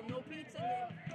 No pizza there.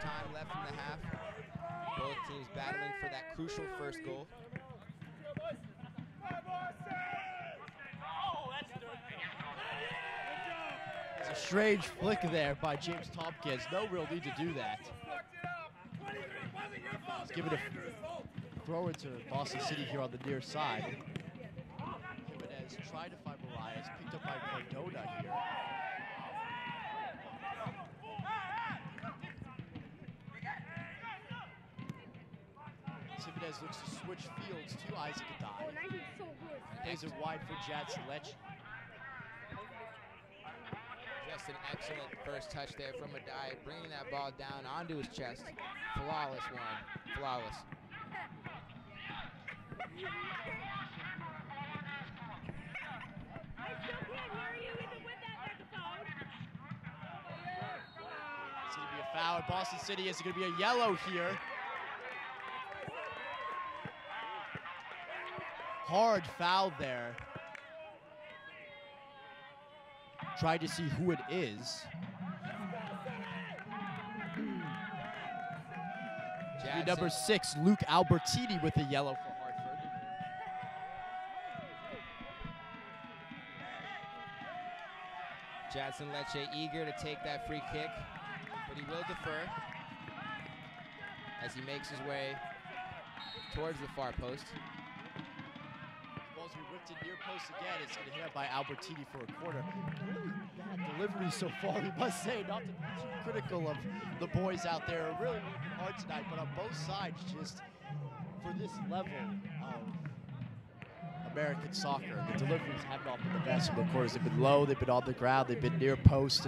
time left in the half. Both teams battling for that crucial first goal. It's a strange flick there by James Tompkins. No real need to do that. He's giving a throw into Boston City here on the near side. Jimenez tried to find Marias, picked up by Cardona here. Jimenez looks to switch fields to Isaac Adai. Plays it wide for Jadson Lech. Just an excellent first touch there from Adai, bringing that ball down onto his chest. Flawless one, flawless. It's going to be a foul at Boston City. It's going to be a yellow here. Hard foul there. Trying to see who it is. Number 6, Luke Albertini with a yellow for Hartford. Jadson Leche eager to take that free kick, but he will defer as he makes his way towards the far post. Ball's been whipped in near post again. It's going to hit up by Albertini for a corner. Really bad delivery so far, we must say. Not to be too critical of the boys out there. Really working hard tonight, but on both sides, just for this level of American soccer, the deliveries have not been the best from the corners. They've been low, they've been on the ground, they've been near post.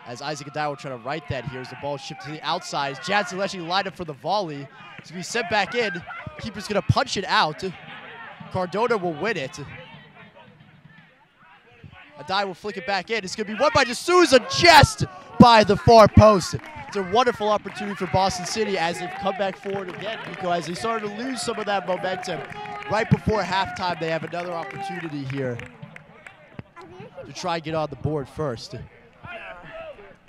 As Isaac Adai will try to right that here as the ball shifted to the outside. Jadson Leche lined up for the volley. It's going to be sent back in. Keeper's going to punch it out. Cardona will win it. Adai will flick it back in. It's going to be won by D'Souza just by the far post. It's a wonderful opportunity for Boston City as they've come back forward again, Nico, as they started to lose some of that momentum. Right before halftime, they have another opportunity here to try and get on the board first.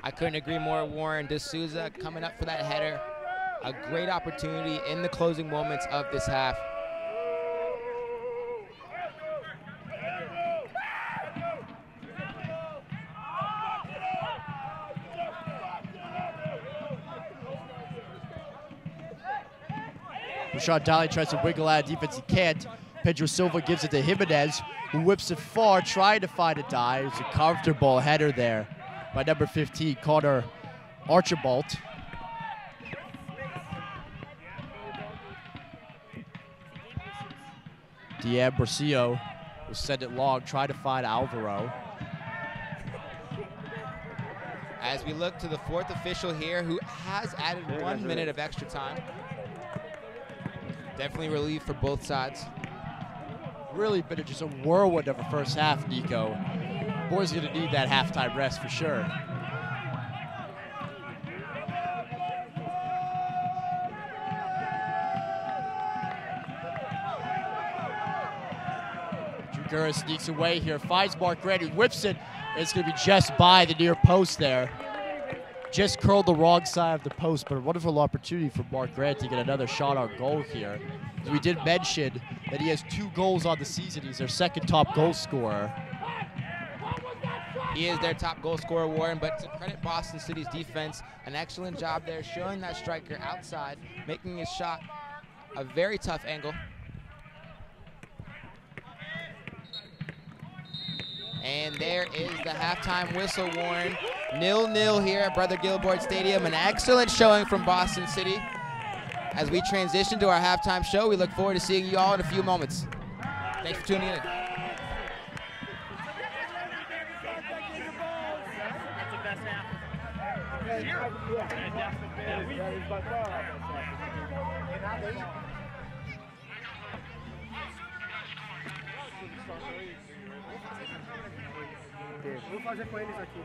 I couldn't agree more, Warren. D'Souza coming up for that header. A great opportunity in the closing moments of this half. Rashad Daly tries to wiggle out of defense. He can't. Pedro Silva gives it to Jimenez, who whips it far, trying to find a dive. It's a comfortable header there by number 15, Connor Archibald. D'Ambrosio will send it long, try to find Alvaro. As we look to the fourth official here, who has added 1 minute of extra time. Definitely relief for both sides. Really been just a whirlwind of a first half, Nico. Boys gonna need that halftime rest for sure. Drugura sneaks away here, finds Mark Grant, who whips it. It's gonna be just by the near post there. Just curled the wrong side of the post, but a wonderful opportunity for Mark Grant to get another shot on goal here. As we did mention that he has 2 goals on the season. He's their second top goal scorer. He is their top goal scorer, Warren, but to credit Boston City's defense, an excellent job there, showing that striker outside, making his shot a very tough angle. And there is the halftime whistle, Warren. 0-0 here at Brother Gilbert Stadium. An excellent showing from Boston City. As we transition to our halftime show, we look forward to seeing you all in a few moments. Thanks for tuning in. Vou fazer com eles aqui.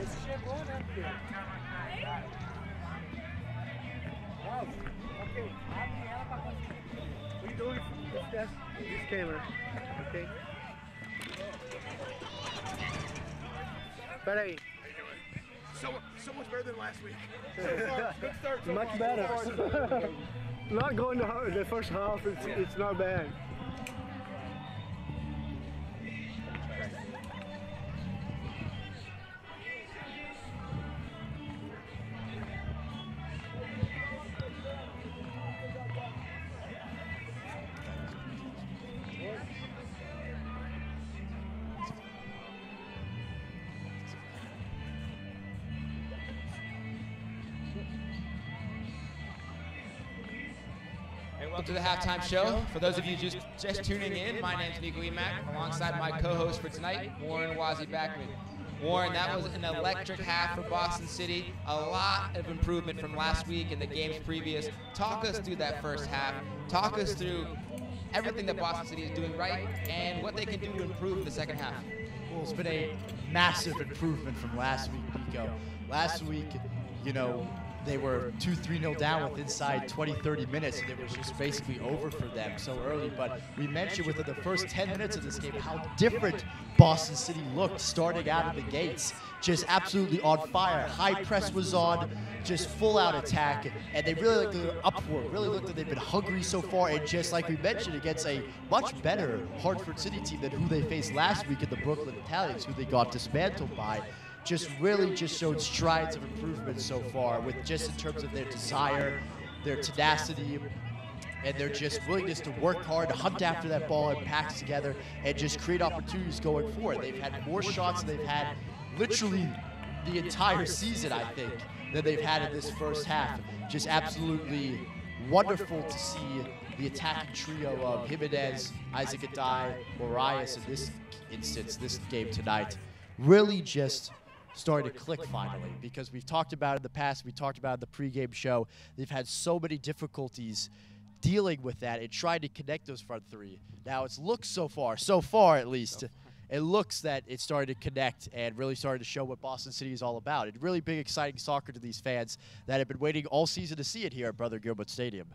Esse chegou, né, filho? Okay. What are you doing? This camera. Okay. Peraí. So much better than last week. Good start. Much better. Not going to the first half. It's not bad. Welcome to the halftime show. For those of you just tuning in, my name's Nico Emack, alongside my co-host for tonight, Warren Wazzy-Backman. Warren, that was an electric half for Boston City. A lot of improvement from last week and the games previous. Talk us through that first half. Talk us through everything that Boston City is doing right and what they can do to improve in the second half. Well, it's been a massive improvement from last week, Nico. Last week, you know, they were 2-3-0 down with inside 20-30 minutes, and it was just basically over for them so early. But we mentioned within the first 10 minutes of this game how different Boston City looked starting out of the gates. Just absolutely on fire. High press was on, just full-out attack, and they really looked like they were up for it, really looked like they've been hungry so far, and just like we mentioned, against a much better Hartford City team than who they faced last week in the Brooklyn Italians, who they got dismantled by. Just really showed strides of improvement so far, with just in terms of their desire, their tenacity, and their just willingness to work hard, to hunt after that ball and pass together and just create opportunities going forward. They've had more shots than they've had literally the entire season, I think, than they've had in this first half. Just absolutely wonderful to see the attacking trio of Jimenez, Isaac Adai, Morias in this instance, this game tonight, really just started to click finally, because we've talked about it in the past, we talked about it in the pregame show. They've had so many difficulties dealing with that and trying to connect those front three. Now it's looked so far at least, it looks that it's starting to connect and really starting to show what Boston City is all about. It's really big, exciting soccer to these fans that have been waiting all season to see it here at Brother Gilbert Stadium.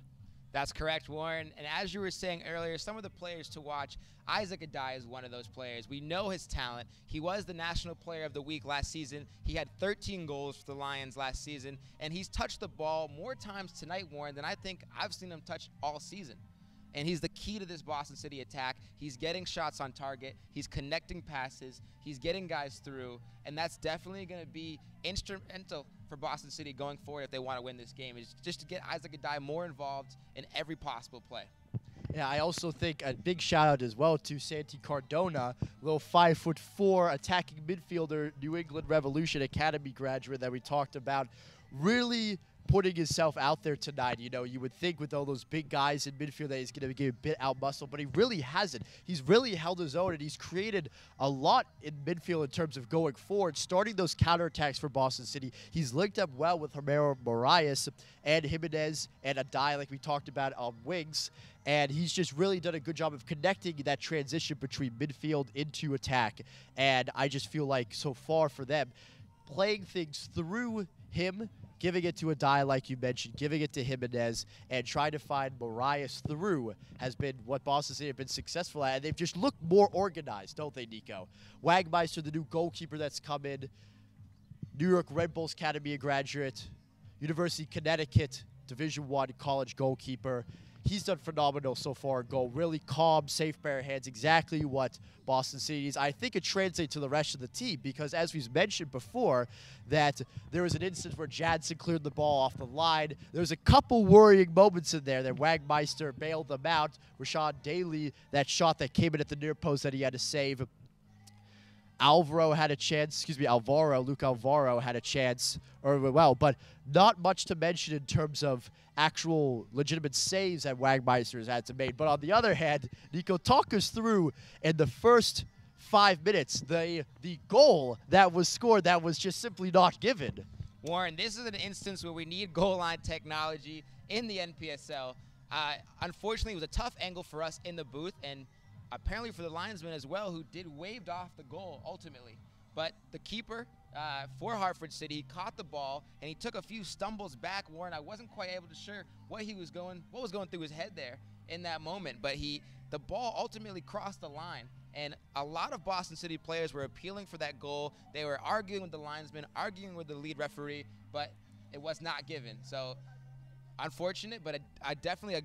That's correct, Warren. And as you were saying earlier, some of the players to watch, Isaac Adai is one of those players. We know his talent. He was the National Player of the Week last season. He had 13 goals for the Lions last season, and he's touched the ball more times tonight, Warren, than I think I've seen him touch all season. And he's the key to this Boston City attack. He's getting shots on target. He's connecting passes. He's getting guys through. And that's definitely going to be instrumental for Boston City going forward if they want to win this game, is just to get Isaac Adai more involved in every possible play. Yeah, I also think a big shout out as well to Santi Cardona, little 5'4" attacking midfielder, New England Revolution Academy graduate that we talked about, really putting himself out there tonight. You know, you would think with all those big guys in midfield that he's going to get a bit out muscle, but he really hasn't. He's really held his own, and he's created a lot in midfield in terms of going forward, starting those counterattacks for Boston City. He's linked up well with Romero Morias and Jimenez and Adai, like we talked about on wings, and he's just really done a good job of connecting that transition between midfield into attack. And I just feel like so far for them, playing things through him, giving it to Adai, like you mentioned, giving it to Jimenez, and trying to find Morias through has been what Boston City have been successful at. And they've just looked more organized, don't they, Nico? Wagmeister, the new goalkeeper that's come in, New York Red Bulls Academy graduate, University of Connecticut Division I college goalkeeper. He's done phenomenal so far in goal. Really calm, safe pair of hands, exactly what Boston City needs. I think it translates to the rest of the team because, as we've mentioned before, that there was an instance where Jadson cleared the ball off the line. There's a couple worrying moments in there that Wagmeister bailed them out. Rashad Daly, that shot that came in at the near post that he had to save. Luke Alvaro had a chance, but not much to mention in terms of actual legitimate saves that Wagmeister has had to make. But on the other hand, Nico, talk us through in the first 5 minutes the goal that was scored that was just simply not given. Warren, this is an instance where we need goal line technology in the NPSL. Unfortunately, it was a tough angle for us in the booth, and apparently for the linesman as well, who did waved off the goal ultimately. But the keeper for Hartford City, he caught the ball and he took a few stumbles back. Warren, I wasn't quite able to sure what was going through his head there in that moment, but the ball ultimately crossed the line. And a lot of Boston City players were appealing for that goal. They were arguing with the linesman, arguing with the lead referee, but it was not given. So unfortunate, but definitely a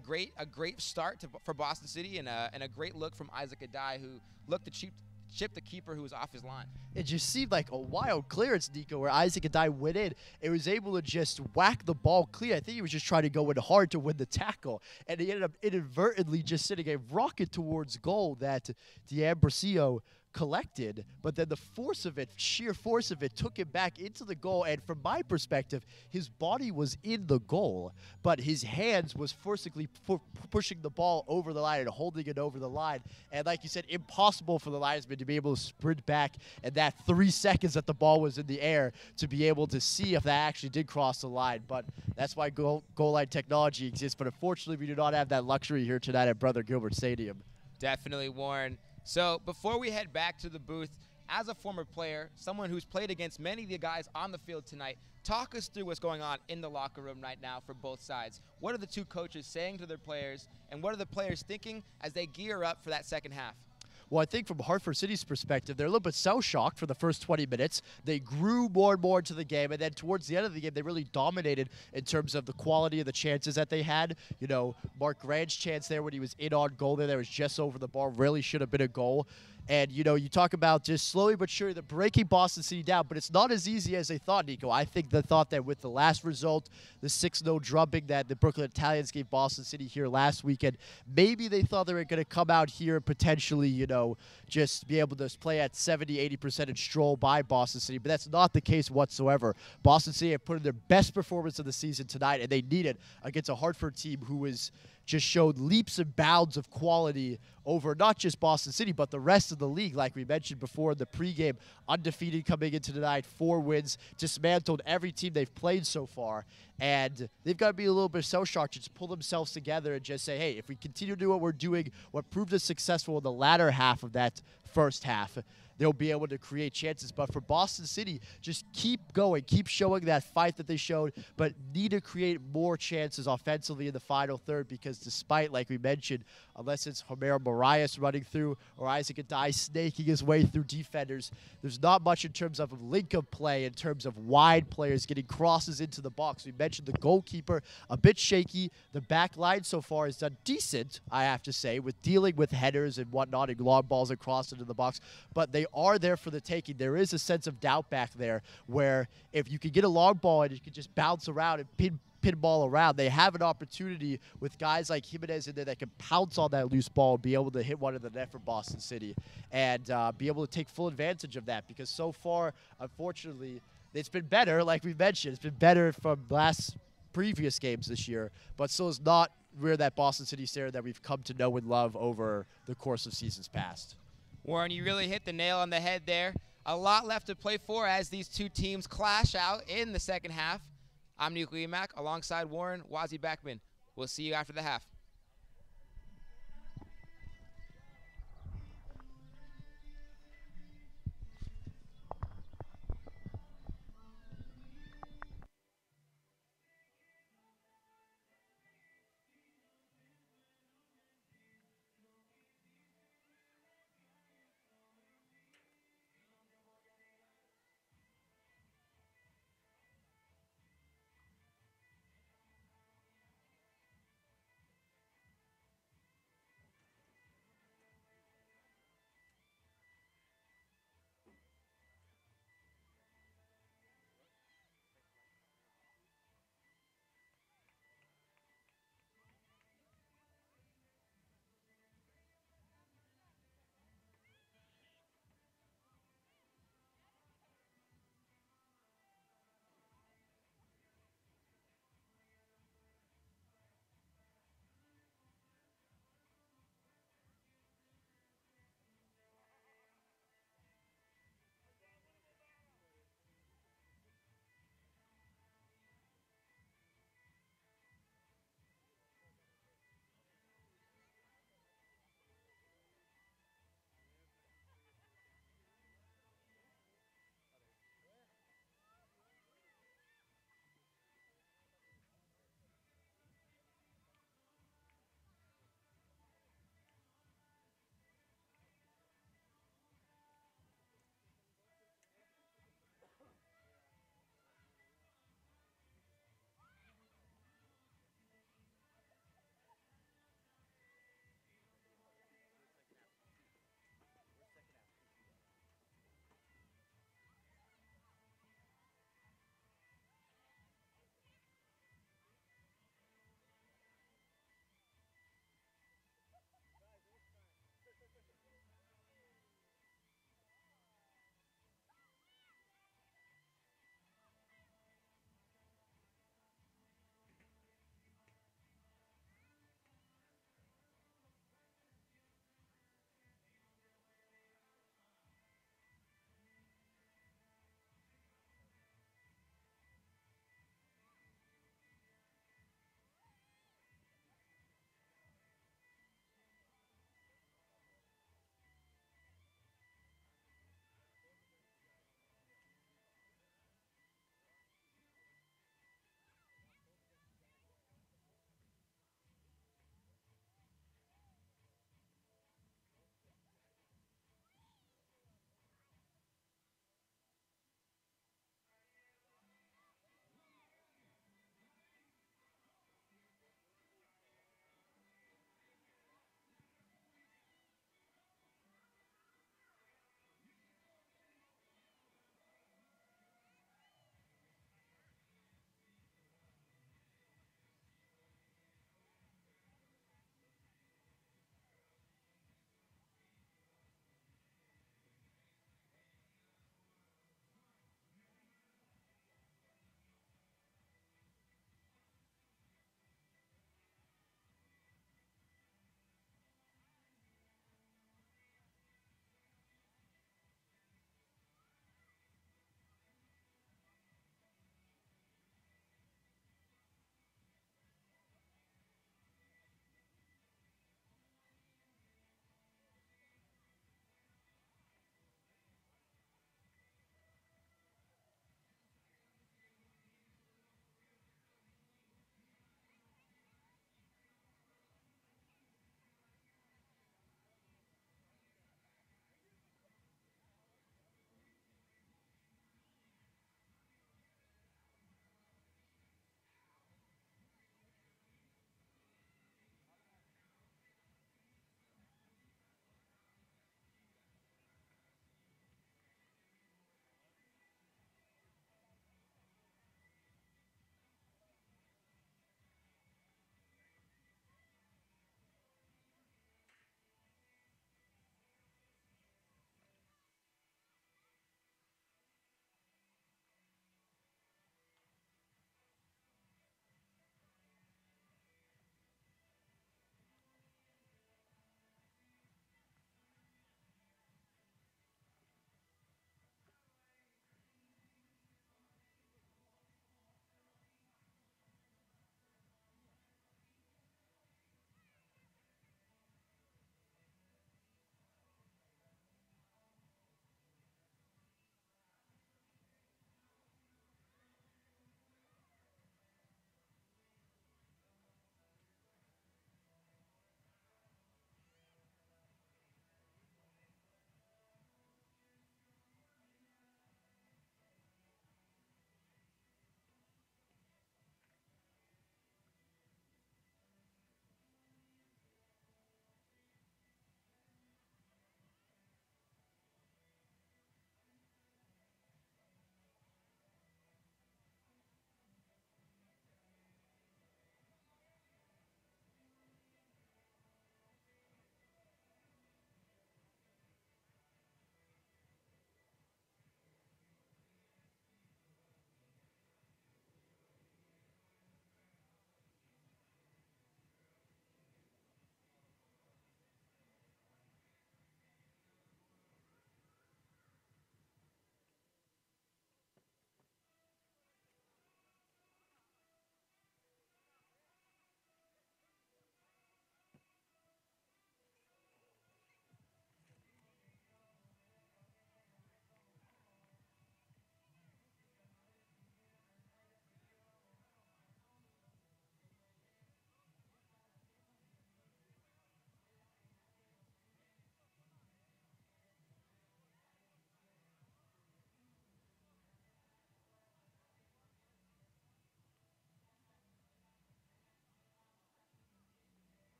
great start for Boston City, and a great look from Isaac Adai, who looked to chip the keeper who was off his line. It just seemed like a wild clearance, Nico, where Isaac Adai went in and was able to just whack the ball clear. I think he was just trying to go in hard to win the tackle, and he ended up inadvertently just sending a rocket towards goal that D'Ambrosio collected, but then the sheer force of it took him back into the goal. And from my perspective, his body was in the goal, but his hands was forcibly pushing the ball over the line and holding it over the line. And like you said, impossible for the linesman to be able to sprint back in that 3 seconds that the ball was in the air to be able to see if that actually did cross the line. But that's why goal line technology exists. But unfortunately, we do not have that luxury here tonight at Brother Gilbert Stadium. Definitely, Warren. So before we head back to the booth, as a former player, someone who's played against many of the guys on the field tonight, talk us through what's going on in the locker room right now for both sides. What are the two coaches saying to their players, and what are the players thinking as they gear up for that second half? Well, I think from Hartford City's perspective, they're a little bit shell-shocked for the first 20 minutes. They grew more and more into the game, and then towards the end of the game, they really dominated in terms of the quality of the chances that they had. You know, Mark Grant's chance there when he was in on goal there was just over the bar, really should have been a goal. And, you know, you talk about just slowly but surely the breaking Boston City down, but it's not as easy as they thought, Nico. I think they thought that with the last result, the 6-0 drubbing that the Brooklyn Italians gave Boston City here last weekend, maybe they thought they were going to come out here and potentially, you know, just be able to play at 70-80% and stroll by Boston City, but that's not the case whatsoever. Boston City have put in their best performance of the season tonight, and they need it against a Hartford team who was just showed leaps and bounds of quality over not just Boston City, but the rest of the league. Like we mentioned before in the pregame, undefeated coming into tonight, 4 wins, dismantled every team they've played so far. And they've got to be a little bit shell-shocked to just pull themselves together and just say, hey, if we continue to do what we're doing, what proved us successful in the latter half of that first half, they'll be able to create chances. But for Boston City, just keep going, keep showing that fight that they showed, but need to create more chances offensively in the final third, because despite, like we mentioned, unless it's Homero Marias running through or Isaac Adai snaking his way through defenders, there's not much in terms of link-up play, in terms of wide players getting crosses into the box. We mentioned the goalkeeper, a bit shaky. The back line so far has done decent, I have to say, with dealing with headers and whatnot and long balls across into the box, but they are there for the taking. There is a sense of doubt back there where if you can get a long ball and you can just bounce around and pinball around, they have an opportunity with guys like Jimenez in there that can pounce on that loose ball and be able to hit one in the net for Boston City and be able to take full advantage of that, because so far, unfortunately, it's been better, like we mentioned. It's been better from previous games this year, but still is not where that Boston City standard that we've come to know and love over the course of seasons past. Warren, you really hit the nail on the head there. A lot left to play for as these two teams clash out in the second half. I'm Nico Emack alongside Warren Wazzy Backman. We'll see you after the half.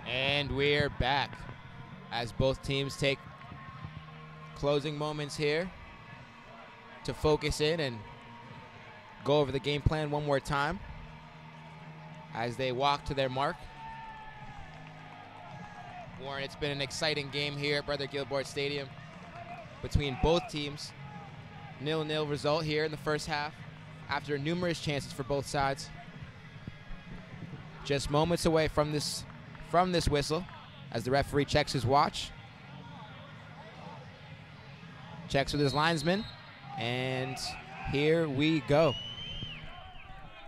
And we're back as both teams take closing moments here to focus in and go over the game plan one more time as they walk to their mark. Warren, it's been an exciting game here at Brother Gilbert Stadium between both teams. 0-0 result here in the first half after numerous chances for both sides. Just moments away from this whistle as the referee checks his watch. Checks with his linesman, and here we go.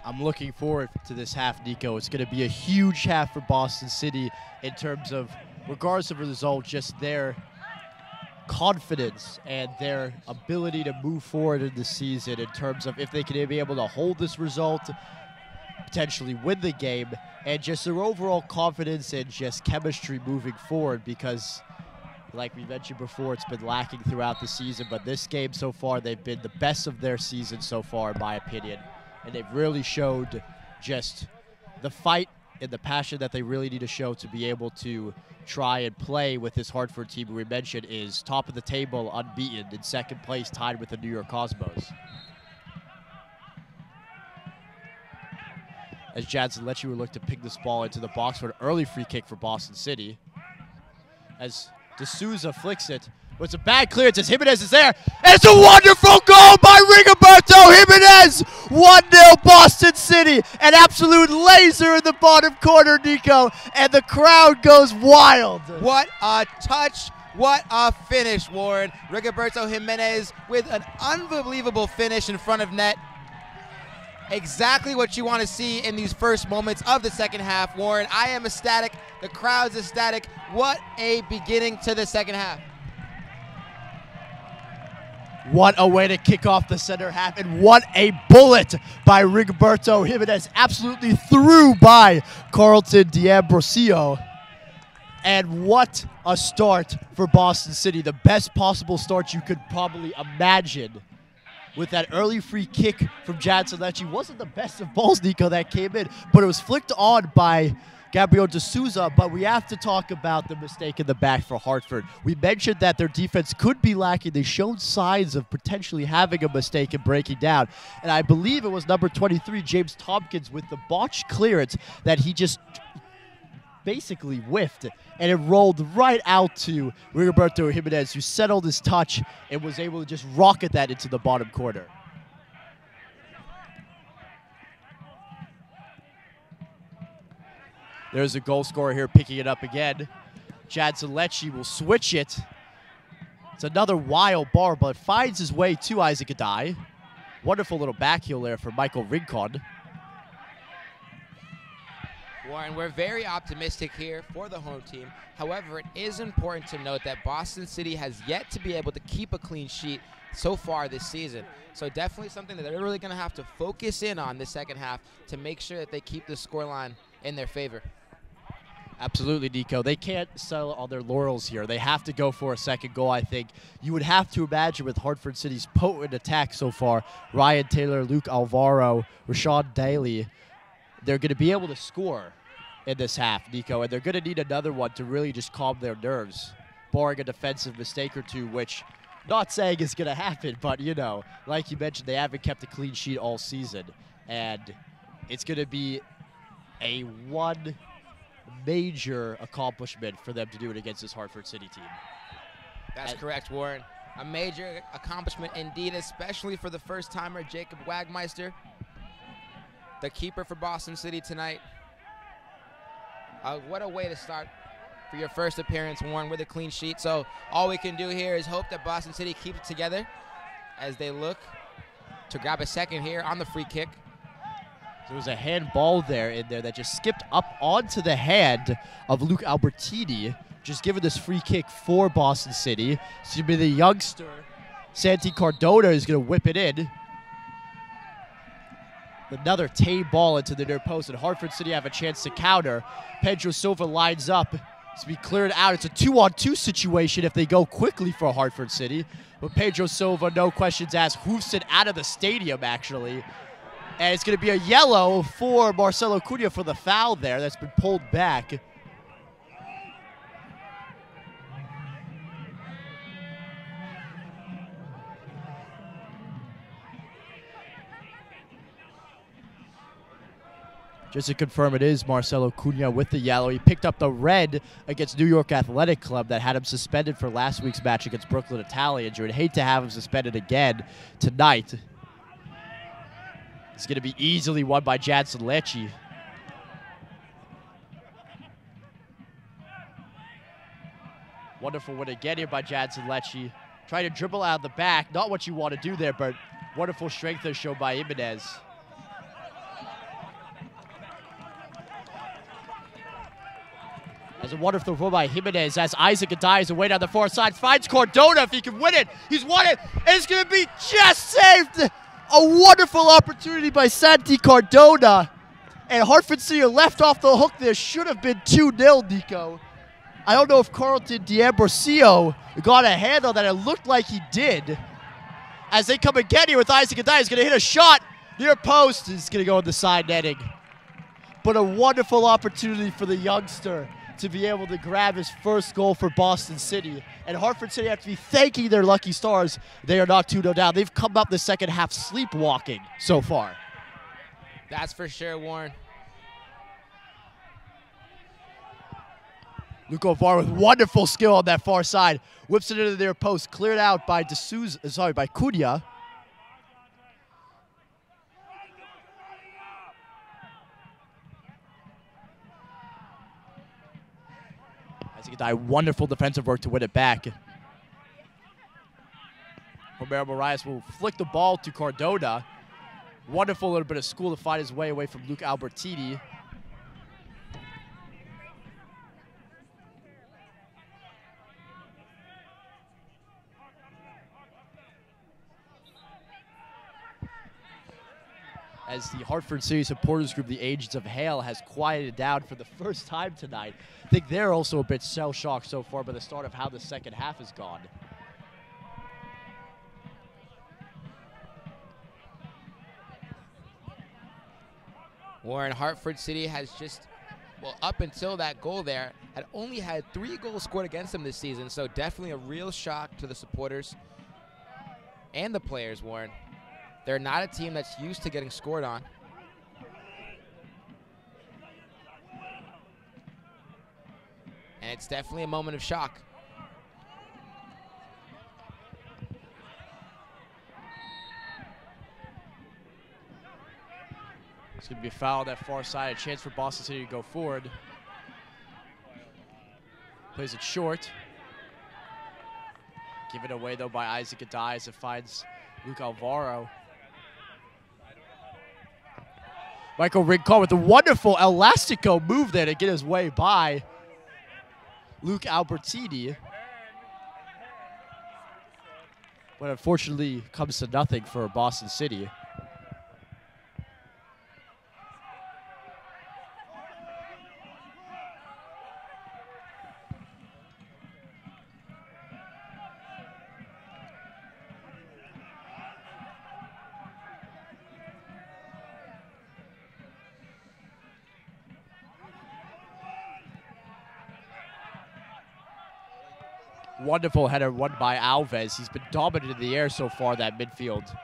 I'm looking forward to this half, Nico. It's going to be a huge half for Boston City in terms of, regardless of the result, just their confidence and their ability to move forward in the season in terms of if they can be able to hold this result, potentially win the game, and just their overall confidence and just chemistry moving forward, because like we mentioned before, it's been lacking throughout the season, but this game so far, they've been the best of their season so far, in my opinion, and they've really showed just the fight and the passion that they really need to show to be able to try and play with this Hartford team we mentioned is top of the table, unbeaten, in second place, tied with the New York Cosmos. As Jadson Lecce will look to ping this ball into the box for an early free kick for Boston City. As D'Souza flicks it. It's a bad clearance as Jimenez is there. And it's a wonderful goal by Rigoberto Jimenez. 1-0 Boston City. An absolute laser in the bottom corner, Nico. And the crowd goes wild. What a touch. What a finish, Warren. Rigoberto Jimenez with an unbelievable finish in front of net. Exactly what you want to see in these first moments of the second half, Warren. I am ecstatic. The crowd's ecstatic. What a beginning to the second half. What a way to kick off the center half, and what a bullet by Rigoberto Jimenez, absolutely through by Carlton D'Ambrosio. And what a start for Boston City, the best possible start you could probably imagine. With that early free kick from Jadson Lecce, wasn't the best of balls, Nico, that came in, but it was flicked on by Gabriel D'Souza. But we have to talk about the mistake in the back for Hartford. We mentioned that their defense could be lacking. They showed signs of potentially having a mistake and breaking down. And I believe it was number 23, James Tompkins, with the botched clearance that he just basically whiffed, and it rolled right out to Rigoberto Jimenez, who settled his touch and was able to just rocket that into the bottom corner. There's a goal scorer here picking it up again. Jadson Lecce will switch it. It's another wild bar, but finds his way to Isaac Adai. Wonderful little back heel there for Michael Rincon. Warren, we're very optimistic here for the home team. However, it is important to note that Boston City has yet to be able to keep a clean sheet so far this season. So definitely something that they're really going to have to focus in on this second half to make sure that they keep the scoreline in their favor. Absolutely, Nico. They can't settle on their laurels here. They have to go for a second goal, I think. You would have to imagine with Hartford City's potent attack so far, Ryan Taylor, Luke Alvaro, Rashad Daly, they're going to be able to score in this half, Nico, and they're going to need another one to really just calm their nerves, barring a defensive mistake or two, which not saying is going to happen, but, you know, like you mentioned, they haven't kept a clean sheet all season, and it's going to be a one major accomplishment for them to do it against this Hartford City team. That's correct, Warren. A major accomplishment indeed, especially for the first-timer, Jacob Wagmeister, the keeper for Boston City tonight. What a way to start for your first appearance, Warren, with a clean sheet. So all we can do here is hope that Boston City keeps it together as they look to grab a second here on the free kick. There was a handball there in there that just skipped up onto the hand of Luke Albertini, just given this free kick for Boston City. So the youngster, Santi Cardona, is going to whip it in. Another tame ball into the near post, and Hartford City have a chance to counter. Pedro Silva lines up to be cleared out. It's a 2-on-2 situation if they go quickly for Hartford City. But Pedro Silva, no questions asked, hoofs it out of the stadium, actually. And it's going to be a yellow for Marcelo Cunha for the foul there that's been pulled back. Just to confirm, it is Marcelo Cunha with the yellow. He picked up the red against New York Athletic Club that had him suspended for last week's match against Brooklyn Italians. You would hate to have him suspended again tonight. It's going to be easily won by Jadson Lecce. Wonderful win again here by Jadson Lecce. Trying to dribble out of the back. Not what you want to do there, but wonderful strength there shown by Jimenez. As a wonderful throw by Jimenez as Isaac Adai is away down the far side. Finds Cardona if he can win it. He's won it. And it's going to be just saved. A wonderful opportunity by Santi Cardona. And Hartford City left off the hook there. Should have been 2-0, Nico. I don't know if Carlton D'Ambrosio got a handle that. It looked like he did. As they come again here with Isaac Adai. He's going to hit a shot near post. He's going to go in the side netting. But a wonderful opportunity for the youngster to be able to grab his first goal for Boston City. And Hartford City have to be thanking their lucky stars. They are not 2-0 down. They've come up the second half sleepwalking so far. That's for sure, Warren. Luke Ovar with wonderful skill on that far side. Whips it into their post. Cleared out by by Cunha. Wonderful defensive work to win it back. Romero Moraes will flick the ball to Cardona. Wonderful little bit of school to find his way away from Luke Albertini. As the Hartford City supporters group, the Agents of Hale, has quieted down for the first time tonight. I think they're also a bit shell-shocked so far by the start of how the second half has gone. Warren, Hartford City has just, well, up until that goal there, had only had 3 goals scored against them this season, so definitely a real shock to the supporters and the players, Warren. They're not a team that's used to getting scored on. And it's definitely a moment of shock. It's going to be a foul on that far side. A chance for Boston City to go forward. Plays it short. Given away, though, by Isaac Adai as it finds Luke Alvaro. Michael Rincon with a wonderful elastico move there to get his way by Luke Albertini. But unfortunately comes to nothing for Boston City. Wonderful header won by Alves. He's been dominant in the air so far, that midfield.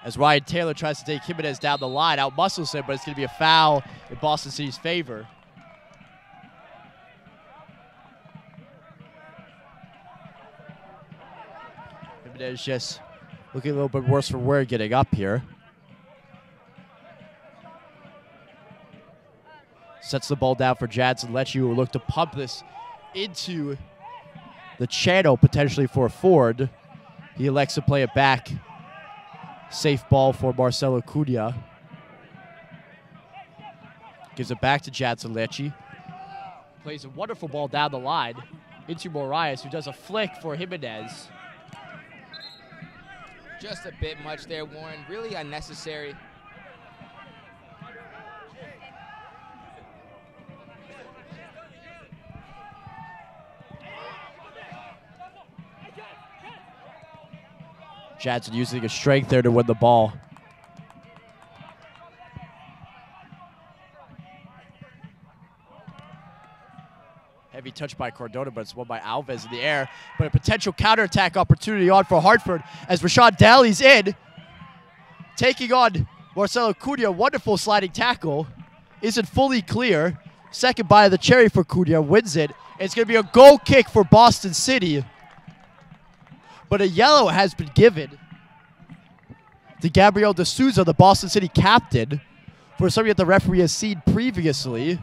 As Ryan Taylor tries to take Jimenez down the line, outmuscles him, but it's going to be a foul in Boston City's favor. Jimenez just looking a little bit worse for wear getting up here. Sets the ball down for Jadson Lecce, who will look to pump this into the channel, potentially for a forward. He elects to play it back. Safe ball for Marcelo Cunha. Gives it back to Jadson Lecce. Plays a wonderful ball down the line into Moraes, who does a flick for Jimenez. Just a bit much there, Warren. Really unnecessary. Jadson using his strength there to win the ball. Heavy touch by Cardona, but it's won by Alves in the air. But a potential counterattack opportunity on for Hartford as Rashad Daly's in. taking on Marcelo Cunha. Wonderful sliding tackle. Isn't fully clear. Second bite of the cherry for Cunha. Wins it. It's going to be a goal kick for Boston City. But a yellow has been given to Gabriel D'Souza, the Boston City captain, for something that the referee has seen previously.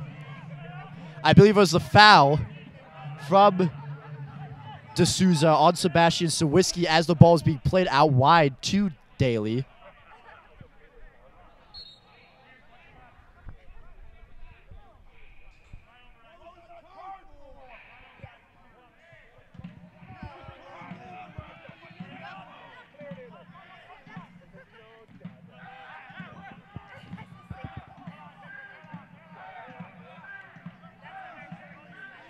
I believe it was the foul from D'Souza on Sebastian Sawiski as the ball is being played out wide to Daly.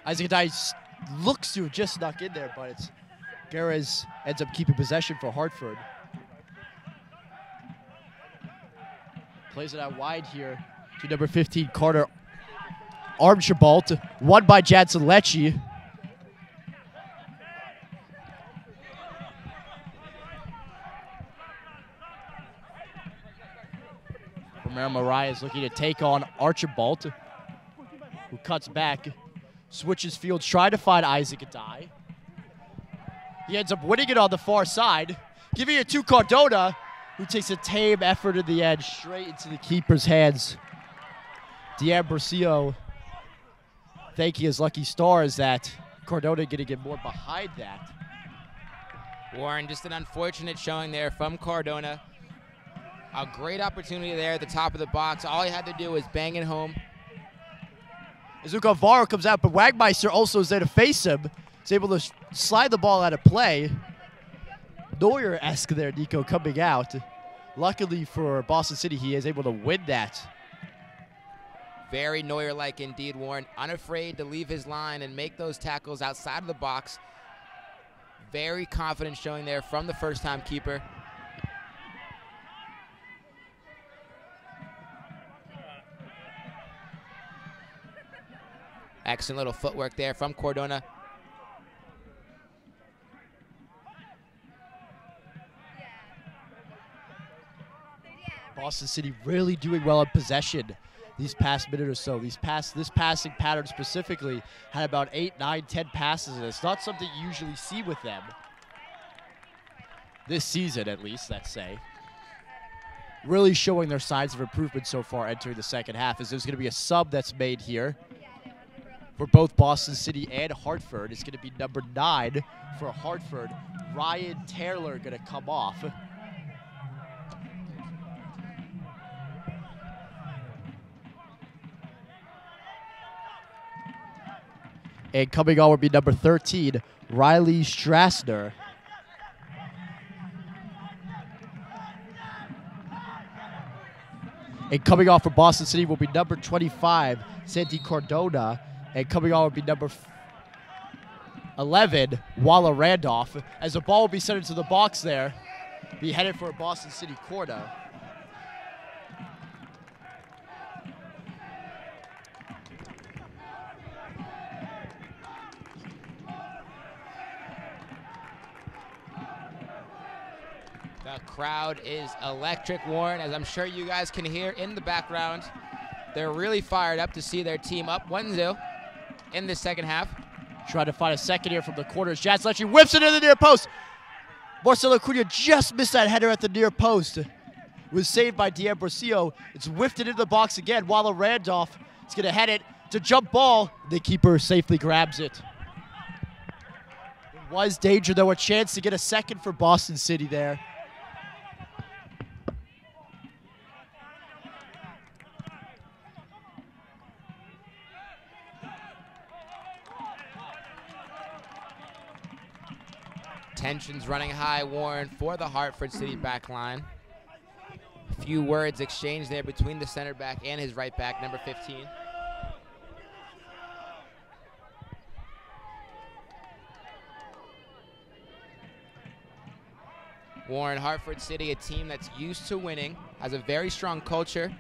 Isaac Adai looks to have just snuck in there, but it's Garez ends up keeping possession for Hartford. Plays it out wide here to number 15, Carter Armshabalt. Won by Jadson Lecce. Romero Mariah is looking to take on Archibald, who cuts back. Switches fields, trying to find Isaac Adai. He ends up winning it on the far side. Giving it to Cardona, who takes a tame effort at the edge straight into the keeper's hands. D'Ambrosio thanking his lucky stars that Cardona going to get more behind that. Warren, just an unfortunate showing there from Cardona. A great opportunity there at the top of the box. All he had to do was bang it home. Azuka Alvaro comes out, but Wagmeister also is there to face him. He's able to slide the ball out of play. Neuer-esque there, Nico, coming out. Luckily for Boston City, he is able to win that. Very Neuer-like indeed, Warren. Unafraid to leave his line and make those tackles outside of the box. Very confident showing there from the first-time keeper. Excellent little footwork there from Cardona. Boston City really doing well in possession these past minute or so. This passing pattern specifically had about 8, 9, 10 passes, and it's not something you usually see with them. This season, at least, let's say. Really showing their signs of improvement so far entering the second half, as there's going to be a sub that's made here for both Boston City and Hartford. It's going to be number 9 for Hartford. Ryan Taylor going to come off. And coming on will be number 13, Riley Strassner. And coming off for Boston City will be number 25, Santi Cardona. And coming on will be number 11, Walla Randolph. As the ball will be sent into the box there, be headed for a Boston City corner. The crowd is electric, Warren, as I'm sure you guys can hear in the background. They're really fired up to see their team up 1-0 in the second half. Trying to find a second here from the corners. Jadson Lecce whips it in the near post. Marcelo Cunha just missed that header at the near post. It was saved by D'Ambrosio. It's whiffed it into the box again. Walla Randolph is going to head it to jump ball. The keeper safely grabs it. It was danger, though. A chance to get a second for Boston City there. Tensions running high, Warren, for the Hartford City back line. A few words exchanged there between the center back and his right back, number 15. Warren, Hartford City, a team that's used to winning, has a very strong culture,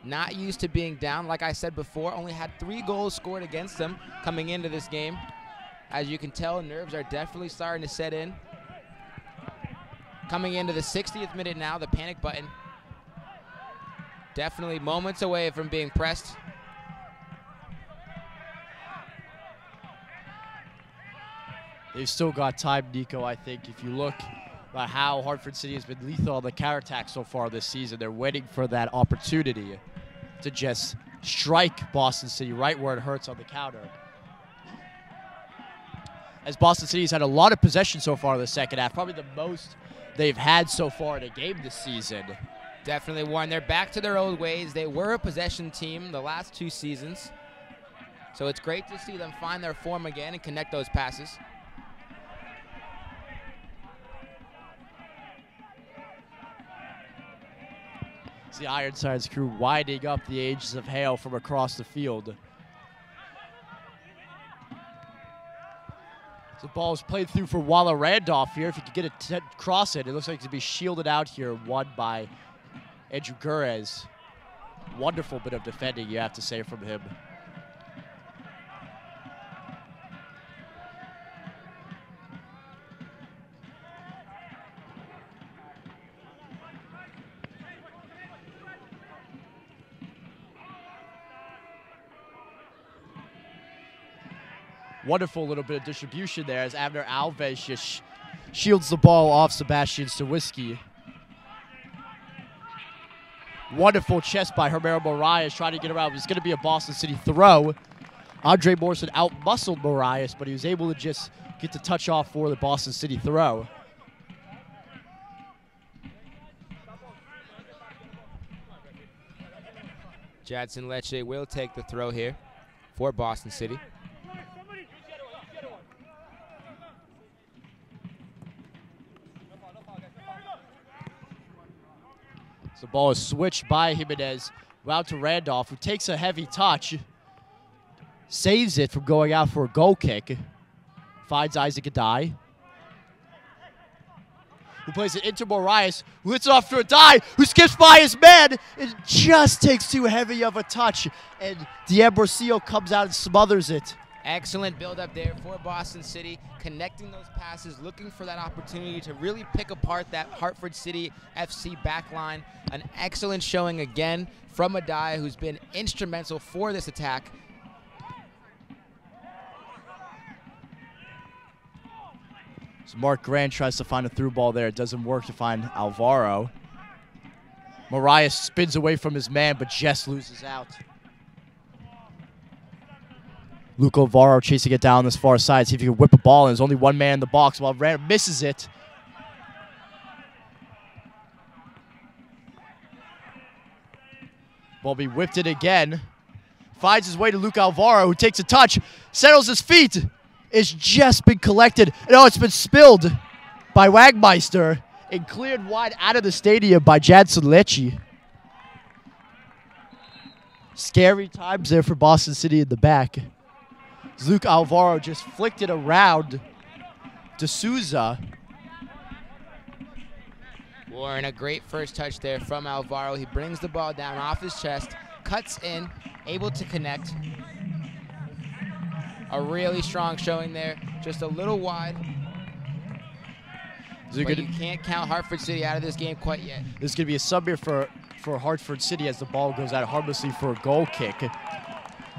not used to being down. Like I said before, only had 3 goals scored against them coming into this game. As you can tell, nerves are definitely starting to set in. Coming into the 60th minute now, the panic button Definitely moments away from being pressed. They've still got time, Nico, I think. If you look at how Hartford City has been lethal on the counterattack so far this season, they're waiting for that opportunity to just strike Boston City right where it hurts on the counter. As Boston City's had a lot of possession so far in the second half, probably the most they've had so far in a game this season. Definitely, Warren. They're back to their old ways. They were a possession team the last 2 seasons. So it's great to see them find their form again and connect those passes. It's the Ironsides crew winding up the Ages of Hail from across the field. The ball is played through for Walla Randolph here. If he could get it across it, it looks like it's going to be shielded out here, won by Andrew Gurez. Wonderful bit of defending, you have to say, from him. Wonderful little bit of distribution there as Abner Alves just shields the ball off Sebastian Sawiski. Wonderful chest by Romero Moraes trying to get around. It's going to be a Boston City throw. Andre Morrison out-muscled Moraes, but he was able to just get the touch off for the Boston City throw. Jadson Lecce will take the throw here for Boston City. The ball is switched by Jimenez, out to Randolph, who takes a heavy touch, saves it from going out for a goal kick, finds Isaac Adai, who plays it into Moraes, who hits it off to Adai, who skips by his man, and just takes too heavy of a touch, and D'Ambrosio comes out and smothers it. Excellent build-up there for Boston City, connecting those passes, looking for that opportunity to really pick apart that Hartford City FC backline. An excellent showing again from Adai, who's been instrumental for this attack. So Mark Grant tries to find a through ball there. It doesn't work to find Alvaro. Moraes spins away from his man, but just loses out. Luke Alvaro chasing it down this far side. See if he can whip a ball, and there's only one man in the box while Randall misses it. Ball be whipped in again. Finds his way to Luke Alvaro, who takes a touch, settles his feet. It's just been collected. And oh, it's been spilled by Wagmeister and cleared wide out of the stadium by Jadson Lecce. Scary times there for Boston City in the back. Luke Alvaro just flicked it around to Souza. Warren, a great first touch there from Alvaro. He brings the ball down off his chest, cuts in, able to connect. A really strong showing there, just a little wide. But you can't count Hartford City out of this game quite yet. This is going to be a sub here for Hartford City as the ball goes out harmlessly for a goal kick.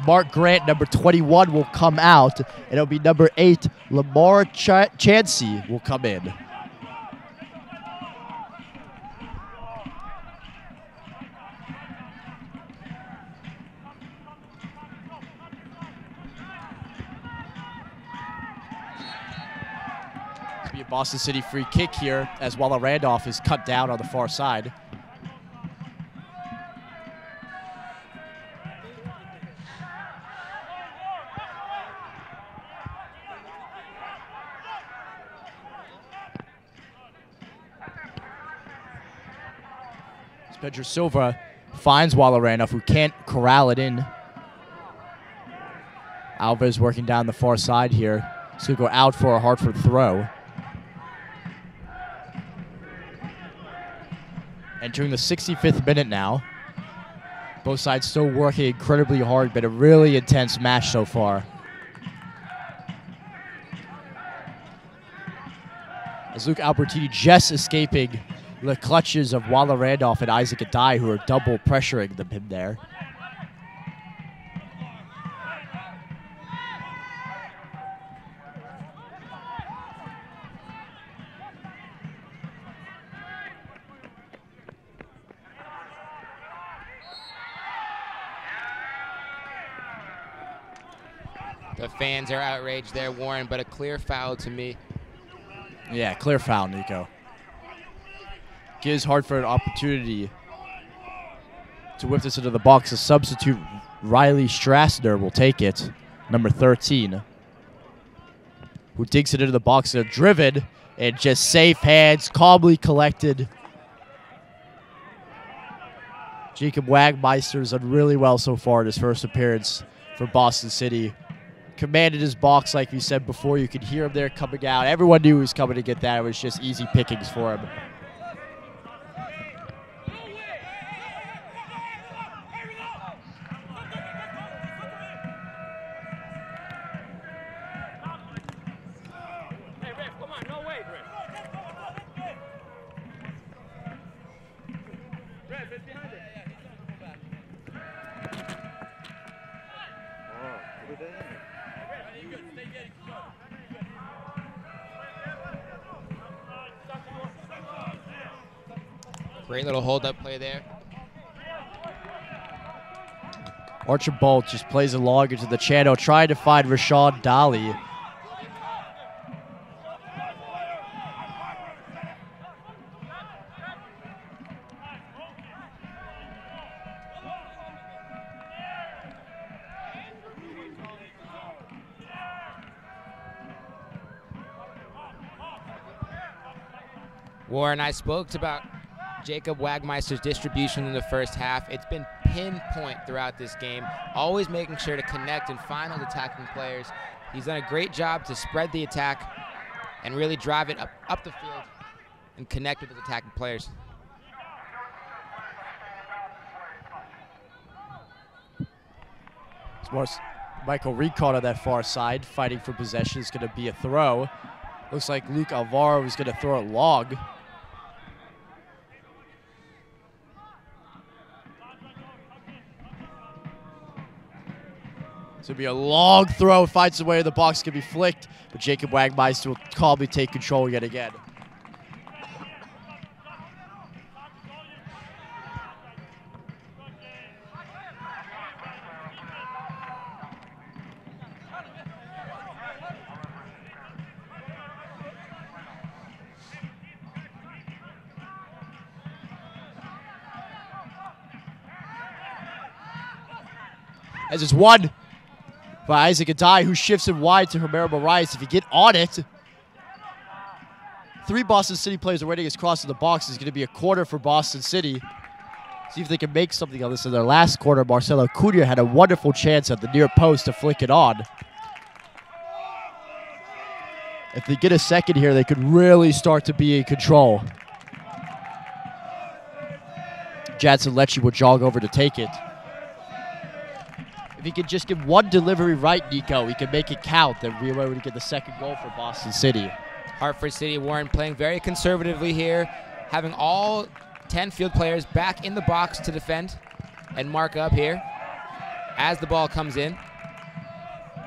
Mark Grant, number 21, will come out, and it'll be number 8, Lamar Chansey, will come in. It'll be a Boston City free kick here as Walla Randolph is cut down on the far side. Pedro Silva finds Walla Randolph, who can't corral it in. Alves working down the far side here. It's going to go out for a Hartford throw. Entering the 65th minute now. Both sides still working incredibly hard, but a really intense match so far. As Luke Albertini just escaping the clutches of Walla Randolph and Isaac Adai, who are double pressuring him there. The fans are outraged there, Warren, but a clear foul to me. Yeah, clear foul, Nico. Gives Hartford an opportunity to whip this into the box. A substitute, Riley Strassner, will take it, number 13, who digs it into the box. They're driven and just safe hands, calmly collected. Jacob Wagmeister's done really well so far in his first appearance for Boston City. Commanded his box, like we said before. You could hear him there coming out. Everyone knew he was coming to get that. It was just easy pickings for him. Great little hold-up play there. Archibald just plays along into the channel, trying to find Rashawn Dolly. Warren, I spoke about Jacob Wagmeister's distribution in the first half. It's been pinpoint throughout this game, always making sure to connect and find those attacking players. He's done a great job to spread the attack and really drive it up the field and connect with his attacking players. It's Michael Recon on that far side, fighting for possession. Is going to be a throw. Looks like Luke Alvaro is going to throw it long. It's going to be a long throw. Finds the way in the box. Can be flicked, but Jacob Wagmeister will calmly take control yet again. As it's won by Isaac Adai, who shifts it wide to Romero Marias. If you get on it, 3 Boston City players are waiting his cross in the box. It's going to be a corner for Boston City. See if they can make something of this. In their last quarter, Marcelo Cunha had a wonderful chance at the near post to flick it on. If they get a second here, they could really start to be in control. Jadson Lecce will jog over to take it. If he could just get one delivery right, Nico, he can make it count. Then we're able to get the second goal for Boston City. Hartford City, Warren, playing very conservatively here, having all 10 field players back in the box to defend and mark up here as the ball comes in.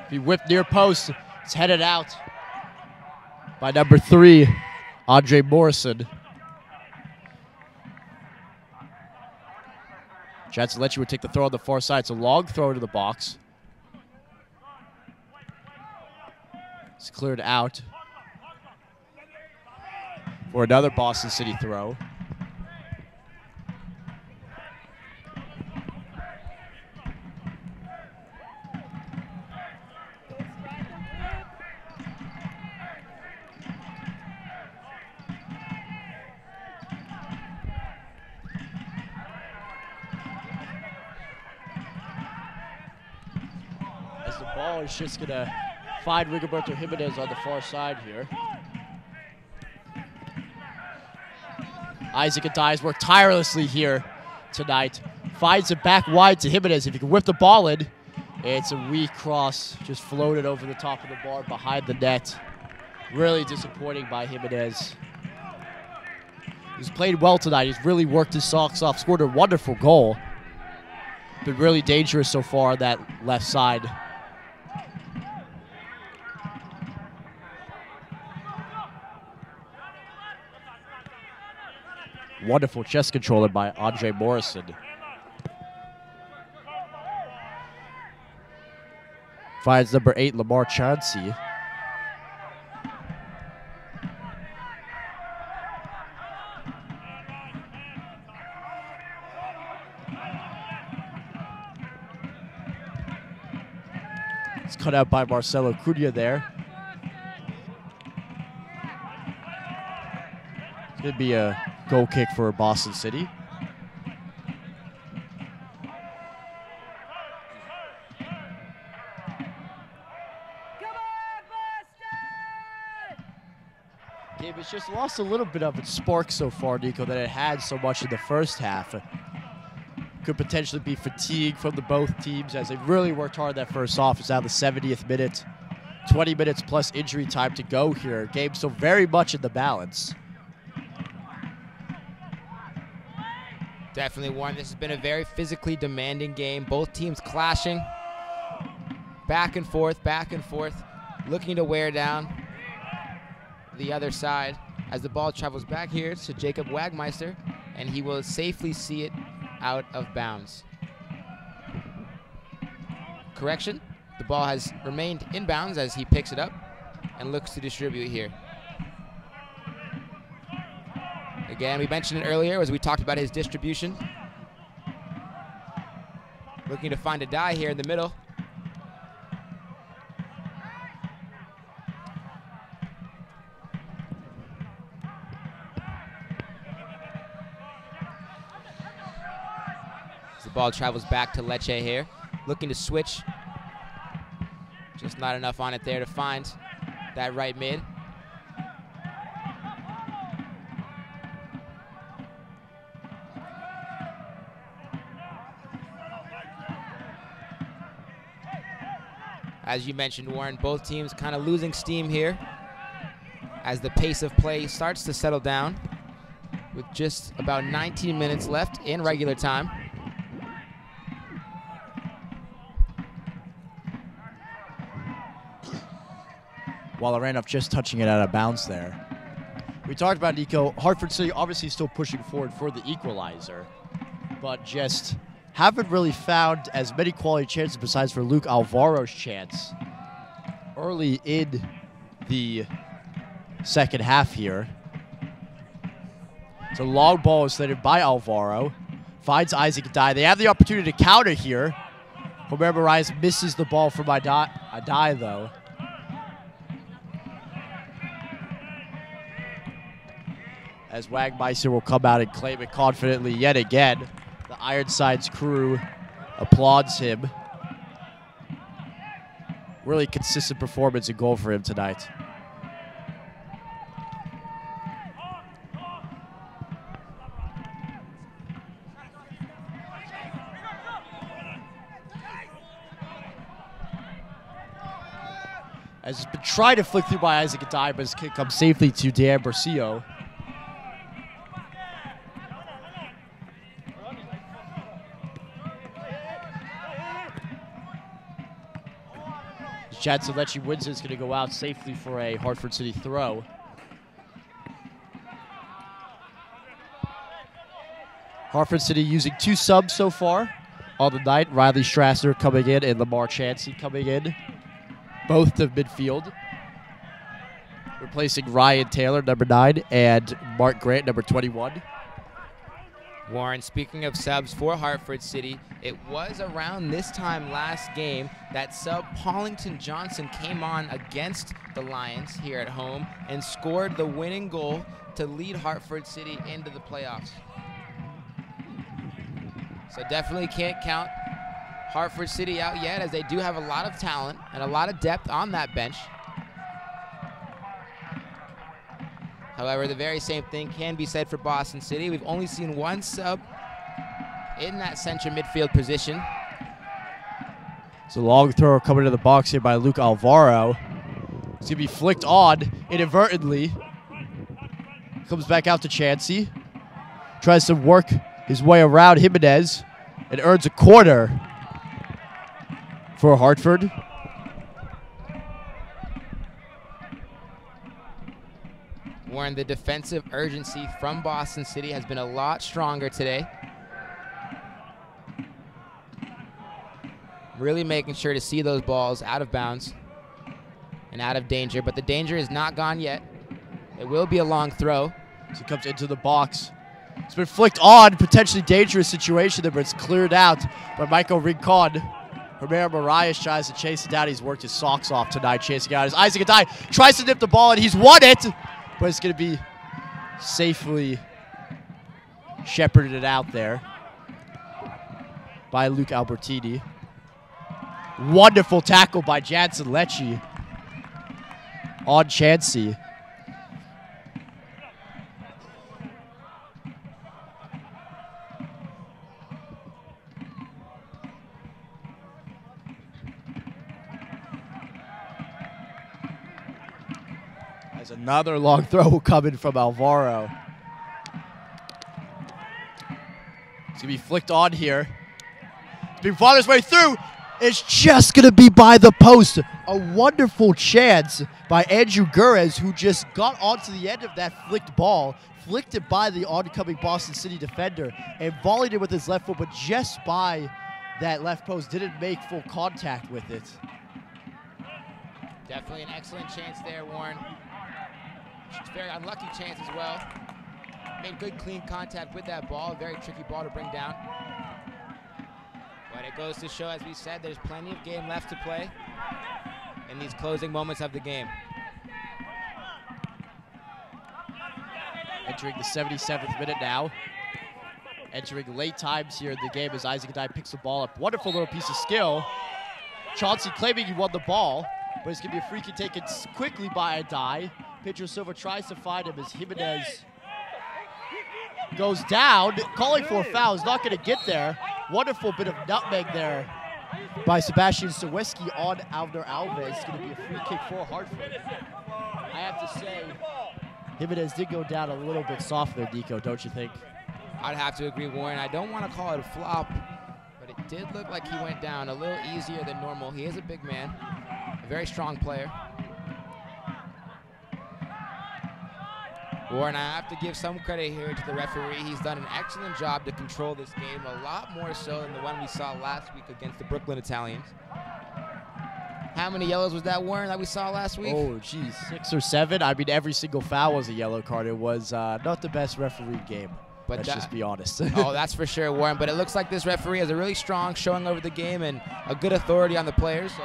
If he whipped near post, it's headed out by number 3, Andre Morrison. Jadson Lecce would take the throw on the far side. It's a long throw to the box. It's cleared out for another Boston City throw. As the ball is just going to find Rigoberto Jimenez on the far side here. Isaac Adai's worked tirelessly here tonight. Finds it back wide to Jimenez. If he can whip the ball in, it's a weak cross. Just floated over the top of the bar behind the net. Really disappointing by Jimenez. He's played well tonight. He's really worked his socks off, scored a wonderful goal. Been really dangerous so far on that left side. Wonderful chest controller by Andre Morrison. Finds number 8, Lamar Chauncey. It's cut out by Marcelo Cunha there. It's going to be a goal kick for Boston City. Game has just lost a little bit of its spark so far, Nico, that it had so much in the first half. Could potentially be fatigue from the both teams as they really worked hard that first half. It's now the 70th minute. 20 minutes plus injury time to go here. Game still very much in the balance. Definitely, Warren. This has been a very physically demanding game. Both teams clashing. Back and forth, looking to wear down the other side as the ball travels back here to Jacob Wagmeister, and he will safely see it out of bounds. Correction, the ball has remained in bounds as he picks it up and looks to distribute here. Again, we mentioned it earlier as we talked about his distribution. Looking to find a die here in the middle. As the ball travels back to Lecce here. Looking to switch. Just not enough on it there to find that right mid. As you mentioned, Warren, both teams kind of losing steam here as the pace of play starts to settle down with just about 19 minutes left in regular time. Walaranov just touching it out of bounds there. We talked about, Nico, Hartford City obviously still pushing forward for the equalizer, but just haven't really found as many quality chances besides for Luke Alvaro's chance early in the second half here. It's a long ball slated by Alvaro. Finds Isaac Adai. They have the opportunity to counter here. Homer Moraes misses the ball from Adai, though. As Wagmeister will come out and claim it confidently yet again. The Ironsides crew applauds him. Really consistent performance and goal for him tonight. As it's been tried to flick through by Isaac Adai, but his kick comes safely to Dan Bercio. Chad Solecki wins it. Is going to go out safely for a Hartford City throw. Hartford City using 2 subs so far on the night. Riley Strasser coming in and Lamar Chansey coming in. Both to midfield. Replacing Ryan Taylor, number 9, and Mark Grant, number 21. Warren, speaking of subs for Hartford City, it was around this time last game that sub Paulington Johnson came on against the Lions here at home and scored the winning goal to lead Hartford City into the playoffs. So definitely can't count Hartford City out yet, as they do have a lot of talent and a lot of depth on that bench. However, the very same thing can be said for Boston City. We've only seen 1 sub in that central midfield position. It's a long throw coming to the box here by Luke Alvaro. It's going to be flicked on inadvertently. Comes back out to Chansey. tries to work his way around Jimenez and earns a corner for Hartford. Warren, the defensive urgency from Boston City has been a lot stronger today. Really making sure to see those balls out of bounds and out of danger, but the danger is not gone yet. It will be a long throw. So he comes into the box. It's been flicked on, potentially dangerous situation there, but it's cleared out by Michael Rincon. Romero Marias tries to chase it down. He's worked his socks off tonight, chasing out. As Isaac Adai tries to nip the ball, and he's won it, but it's going to be safely shepherded out there by Luke Albertini. Wonderful tackle by Jansen Lecce on Chansey. There's another long throw coming from Alvaro. It's going to be flicked on here. It's being fought his way through. It's just going to be by the post. A wonderful chance by Andrew Gurez, who just got onto the end of that flicked ball, flicked it by the oncoming Boston City defender, and volleyed it with his left foot, but just by that left post, didn't make full contact with it. Definitely an excellent chance there, Warren. Very unlucky chance as well. Made good, clean contact with that ball. Very tricky ball to bring down. But it goes to show, as we said, there's plenty of game left to play in these closing moments of the game. Entering the 77th minute now. Entering late times here in the game as Isaac Adai picks the ball up. Wonderful little piece of skill. Chauncey claiming he won the ball, but it's going to be a free kick taken quickly by Adai. Pedro Silva tries to find him as Jimenez goes down, calling for a foul. Is not going to get there. Wonderful bit of nutmeg there by Sebastian Saweski on Avner Alves. It's going to be a free kick for Hartford. I have to say, Jimenez did go down a little bit soft there, Nico, don't you think? I'd have to agree, Warren. I don't want to call it a flop, but it did look like he went down a little easier than normal. He is a big man, a very strong player. Warren, I have to give some credit here to the referee. He's done an excellent job to control this game, a lot more so than the one we saw last week against the Brooklyn Italians. How many yellows was that, Warren, that we saw last week? Oh, geez, 6 or 7. I mean, every single foul was a yellow card. It was not the best referee game. But let's just be honest. Oh, that's for sure, Warren. But it looks like this referee has a really strong showing over the game and a good authority on the players. So.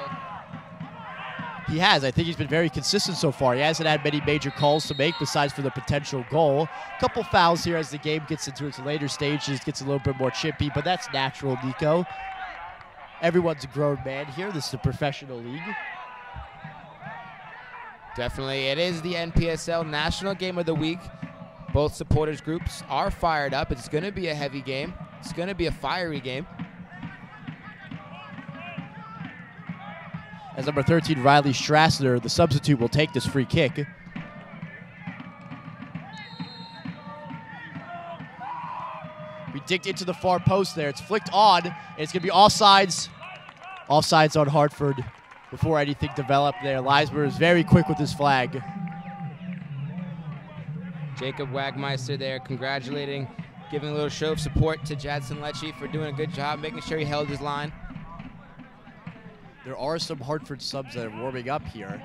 He has. I think he's been very consistent so far. He hasn't had many major calls to make besides for the potential goal. A couple fouls here as the game gets into its later stages, gets a little bit more chippy, but that's natural, Nico. Everyone's a grown man here. This is a professional league. Definitely. It is the NPSL National Game of the Week. Both supporters groups are fired up. It's going to be a heavy game. It's going to be a fiery game. As number 13, Riley Strassner, the substitute, will take this free kick. We digged into the far post there. It's flicked on, and it's going to be offsides. Offsides on Hartford before anything developed there. Leismer is very quick with his flag. Jacob Wagmeister there congratulating, giving a little show of support to Jansen Lecce for doing a good job, making sure he held his line. There are some Hartford subs that are warming up here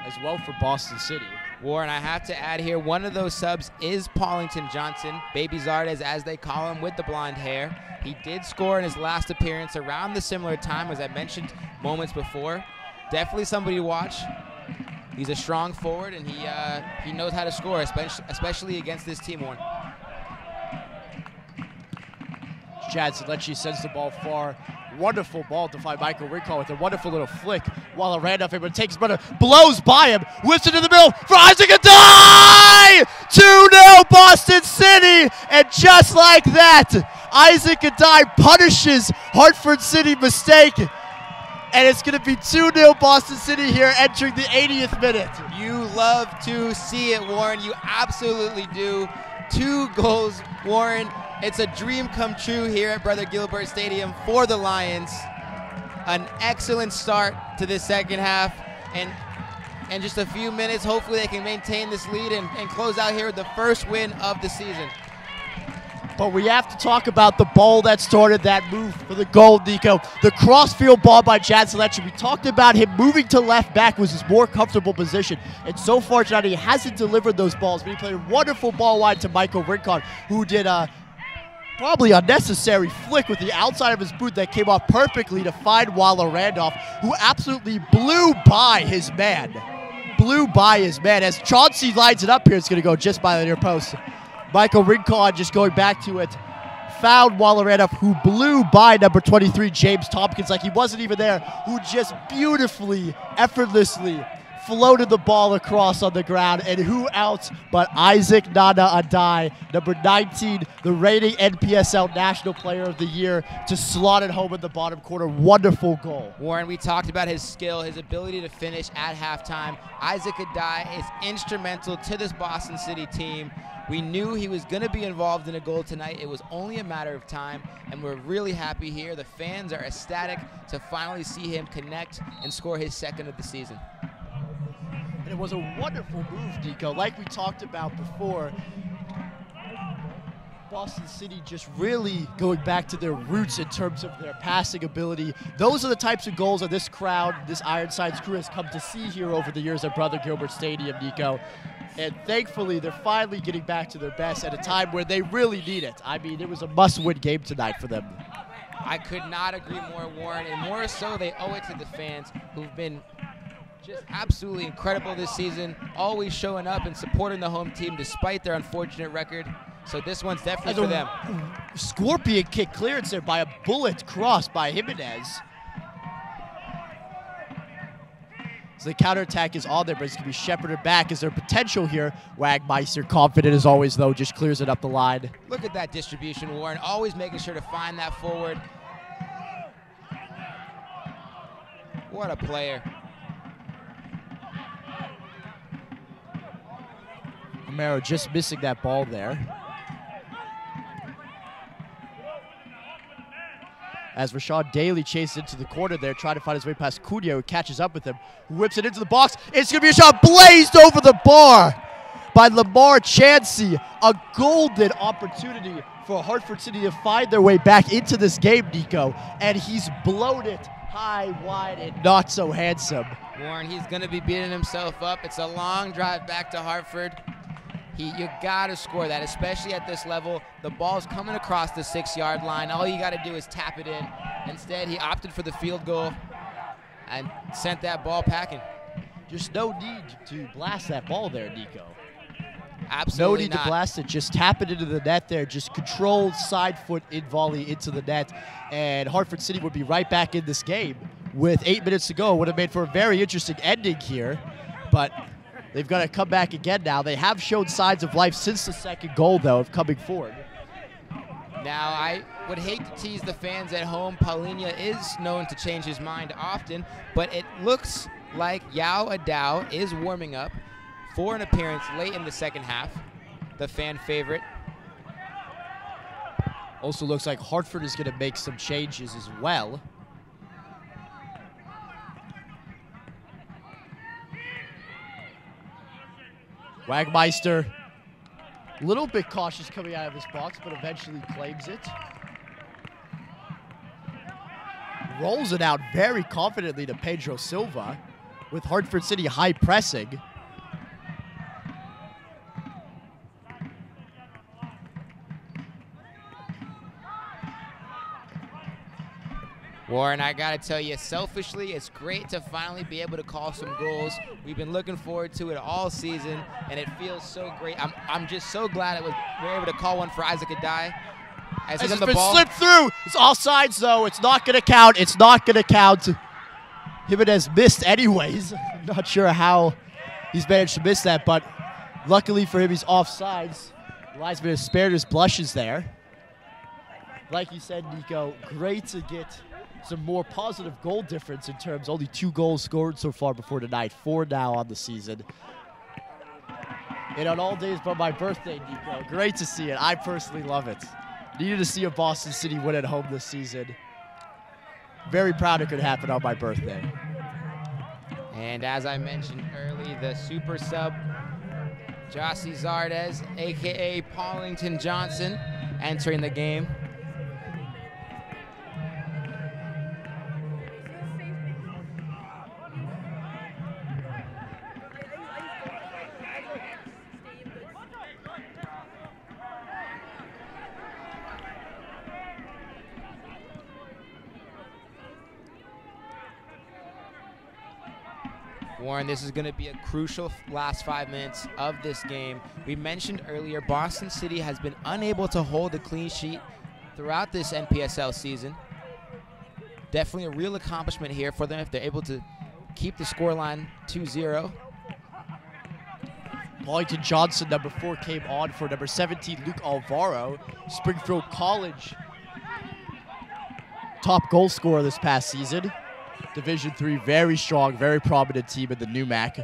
as well for Boston City. Warren, I have to add here, one of those subs is Paulington Johnson, Baby Zardes as they call him, with the blonde hair. He did score in his last appearance around the similar time as I mentioned moments before. Definitely somebody to watch. He's a strong forward, and he knows how to score, especially against this team, Warren. Jansen Lecce sends the ball far. Wonderful ball to find Michael Rincon with a wonderful little flick while a Randolph able takes brother, blows by him, whips it in the middle for Isaac Adai! 2-0 Boston City! And just like that, Isaac Adai punishes Hartford City mistake. And it's going to be 2-0 Boston City here entering the 80th minute. You love to see it, Warren. You absolutely do. 2 goals, Warren. It's a dream come true here at Brother Gilbert Stadium for the Lions. An excellent start to the second half, and in just a few minutes, hopefully they can maintain this lead and close out here with the first win of the season. But we have to talk about the ball that started that move for the goal, Nico. The crossfield ball by Chad Selection. We talked about him moving to left back was his more comfortable position. And so far tonight, he hasn't delivered those balls, but he played a wonderful ball wide to Michael Rincon, who did a probably unnecessary flick with the outside of his boot that came off perfectly to find Waller Randolph, who absolutely blew by his man. As Chauncey lines it up here, it's going to go just by the near post. Michael Rincon just going back to it. Found Waller Randolph, who blew by number 23, James Tompkins, like he wasn't even there, who just beautifully, effortlessly floated the ball across on the ground. And who else but Isaac Nana Adai, number 19, the reigning NPSL National Player of the Year, to slot it home in the bottom corner. Wonderful goal. Warren, we talked about his skill, his ability to finish at halftime. Isaac Adai is instrumental to this Boston City team. We knew he was going to be involved in a goal tonight. It was only a matter of time, and we're really happy here. The fans are ecstatic to finally see him connect and score his second of the season. And it was a wonderful move, Nico. Like we talked about before, Boston City just really going back to their roots in terms of their passing ability. Those are the types of goals that this crowd, this Ironsides crew, has come to see here over the years at Brother Gilbert Stadium, Nico. And thankfully, they're finally getting back to their best at a time where they really need it. I mean, it was a must-win game tonight for them. I could not agree more, Warren, and more so they owe it to the fans who've been just absolutely incredible this season, always showing up and supporting the home team despite their unfortunate record. So this one's definitely for them. Scorpion kick clearance there by a bullet cross by Jimenez. So the counterattack is on there, but it's going to be shepherded back. Is there potential here? Wagmeister, confident as always, though, just clears it up the line. Look at that distribution, Warren, always making sure to find that forward. What a player. Romero just missing that ball there. As Rashad Daly chases into the corner there, trying to find his way past Cunha, who catches up with him, who whips it into the box. It's going to be a shot blazed over the bar by Lamar Chansey. A golden opportunity for Hartford City to find their way back into this game, Nico. And he's blown it high, wide, and not so handsome. Warren, he's going to be beating himself up. It's a long drive back to Hartford. You got to score that, especially at this level. The ball's coming across the 6-yard line. All you got to do is tap it in. Instead, he opted for the field goal and sent that ball packing. Just no need to blast that ball there, Nico. Absolutely no need to blast it. Just tap it into the net there. Just controlled side foot in volley into the net. And Hartford City would be right back in this game with 8 minutes to go. Would have made for a very interesting ending here. But they've got to come back again now. They have shown signs of life since the second goal, though, of coming forward. Now, I would hate to tease the fans at home. Paulinho is known to change his mind often, but it looks like Yao Adao is warming up for an appearance late in the second half, the fan favorite. Also looks like Hartford is going to make some changes as well. Wagmeister, a little bit cautious coming out of his box, but eventually claims it. Rolls it out very confidently to Pedro Silva with Hartford City high pressing. Warren, I got to tell you, selfishly, it's great to finally be able to call some goals. We've been looking forward to it all season, and it feels so great. I'm just so glad we were able to call one for Isaac Adai. As it's been slipped through. It's offsides, though. It's not going to count. It's not going to count. Jimenez missed anyways. Not sure how he's managed to miss that, but luckily for him, he's offsides. Linesman has spared his blushes there. Like you said, Nico, great to get some more positive goal difference in terms, only 2 goals scored so far before tonight, 4 now on the season. And on all days but my birthday, Nico. Great to see it. I personally love it. Needed to see a Boston City win at home this season. Very proud it could happen on my birthday. And as I mentioned early, the super sub, Jossie Zardes, a.k.a. Paulington Johnson, entering the game. Warren, this is going to be a crucial last 5 minutes of this game. We mentioned earlier, Boston City has been unable to hold a clean sheet throughout this NPSL season. Definitely a real accomplishment here for them if they're able to keep the scoreline 2-0. Paulington Johnson, number 4, came on for number 17, Luke Alvaro, Springfield College top goal scorer this past season. Division III, very strong, very prominent team in the new MAC.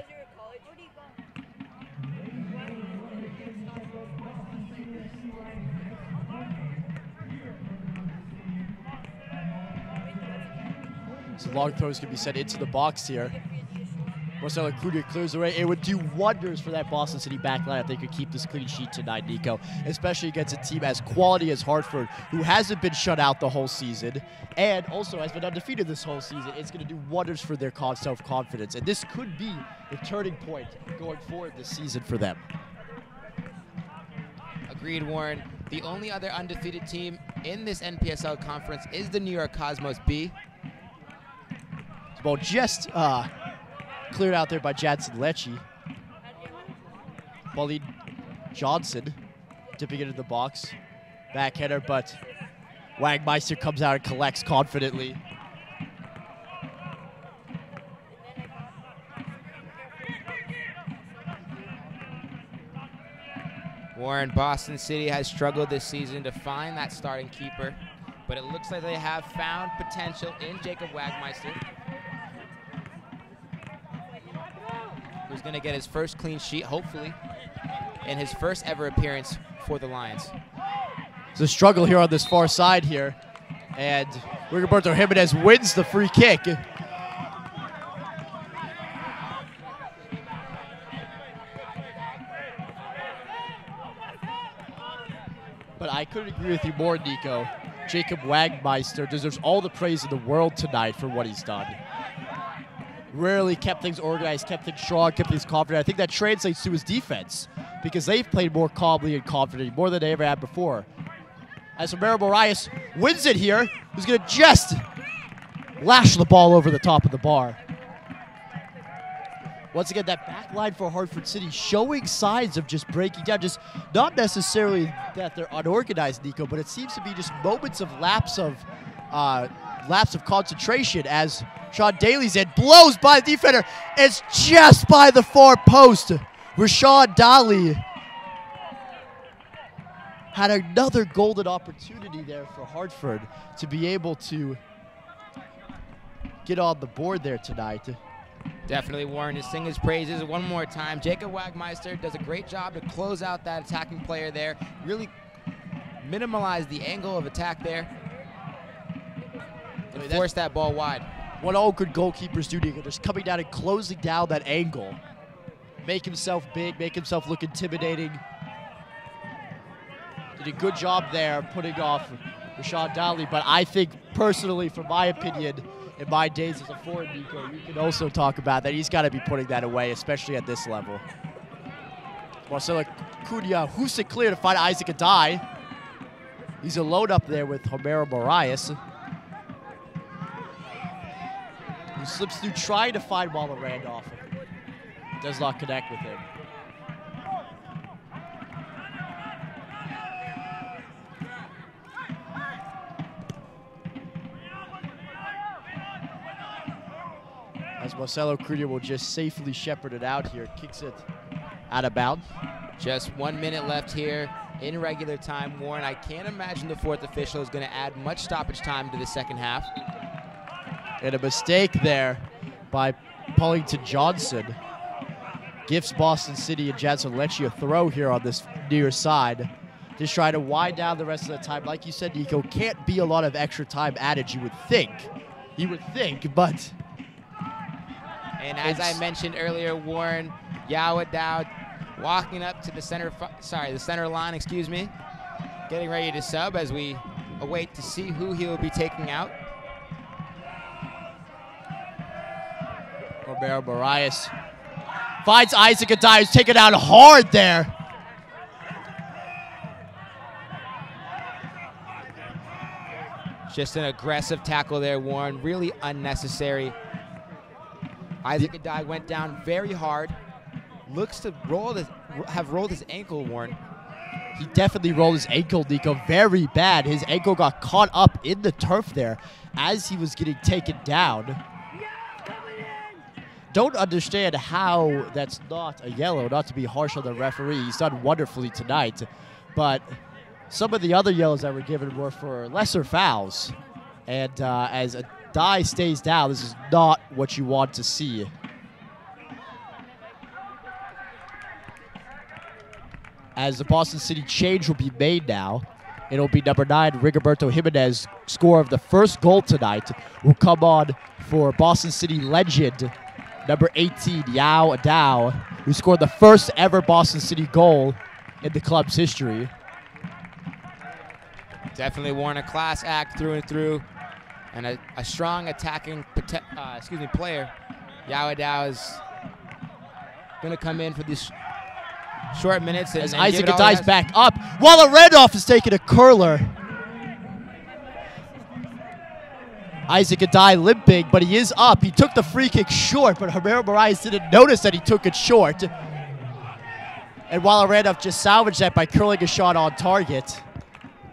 So long throws can be sent into the box here. Marcelo Cunha clears away. It would do wonders for that Boston City backline if they could keep this clean sheet tonight, Nico, especially against a team as quality as Hartford, who hasn't been shut out the whole season and also has been undefeated this whole season. It's going to do wonders for their self-confidence, and this could be the turning point going forward this season for them. Agreed, Warren. The only other undefeated team in this NPSL conference is the New York Cosmos B. Well, just cleared out there by Jadson Lecce. Pauline Johnson dipping into the box. Backheader, but Wagmeister comes out and collects confidently. Warren, Boston City has struggled this season to find that starting keeper, but it looks like they have found potential in Jacob Wagmeister, who's going to get his first clean sheet, hopefully, in his first ever appearance for the Lions. It's a struggle here on this far side here, and Rigoberto Jimenez wins the free kick. But I couldn't agree with you more, Nico. Jacob Wagmeister deserves all the praise in the world tonight for what he's done. Rarely kept things organized, kept things strong, kept things confident. I think that translates to his defense because they've played more calmly and confidently, more than they ever had before. As Romero Moraes wins it here, he's going to just lash the ball over the top of the bar. Once again, that back line for Hartford City showing signs of just breaking down. Just not necessarily that they're unorganized, Nico, but it seems to be just moments of lapse of concentration as Sean Daly's head blows by the defender. It's just by the far post. Rashad Daly had another golden opportunity there for Hartford to be able to get on the board there tonight. Definitely, Warren, to sing his praises one more time. Jacob Wagmeister does a great job to close out that attacking player there, really minimize the angle of attack there, and force that ball wide. What all good goalkeepers do, Nico, just coming down and closing down that angle. Make himself big, make himself look intimidating. Did a good job there putting off Rashad Daly, but I think personally, from my opinion, in my days as a forward, Nico, you can also talk about that. He's got to be putting that away, especially at this level. Marcelo Cunha, who's it clear to find Isaac Adai. He's alone up there with Romero Moraes, who slips through trying to find Waller Randolph. Does not connect with him. As Marcelo Cunha will just safely shepherd it out here, kicks it out of bounds. Just 1 minute left here in regular time, Warren. I can't imagine the fourth official is going to add much stoppage time to the second half. And a mistake there by Paulington Johnson. Gives Boston City and Jadson Lecce a throw here on this near side. Just trying to wind down the rest of the time. Like you said, Nico, can't be a lot of extra time added, you would think. But... And as I mentioned earlier, Warren, Yawa Dowd walking up to the center line, getting ready to sub as we await to see who he will be taking out. Romero Marias finds Isaac Adai, who's taken out hard there. Just an aggressive tackle there, Warren. Really unnecessary. Isaac Adai went down very hard. Looks to have rolled his ankle, Warren. He definitely rolled his ankle, Nico, very bad. His ankle got caught up in the turf there as he was getting taken down. Don't understand how that's not a yellow, not to be harsh on the referee. He's done wonderfully tonight. But some of the other yellows that were given were for lesser fouls. And as Adai stays down, this is not what you want to see. As the Boston City change will be made now, it'll be number 9, Rigoberto Jimenez, scorer of the first goal tonight, will come on for Boston City legend, number 18, Yao Adao, who scored the first ever Boston City goal in the club's history. Definitely Warren, a class act through and through, and a strong attacking player. Yao Adao is going to come in for these short minutes. As Isaac Adai's back up, while Randolph is taking a curler. Isaac Adai limping, but he is up. He took the free kick short, but Romero Marias didn't notice that he took it short. And while Randolph just salvaged that by curling a shot on target.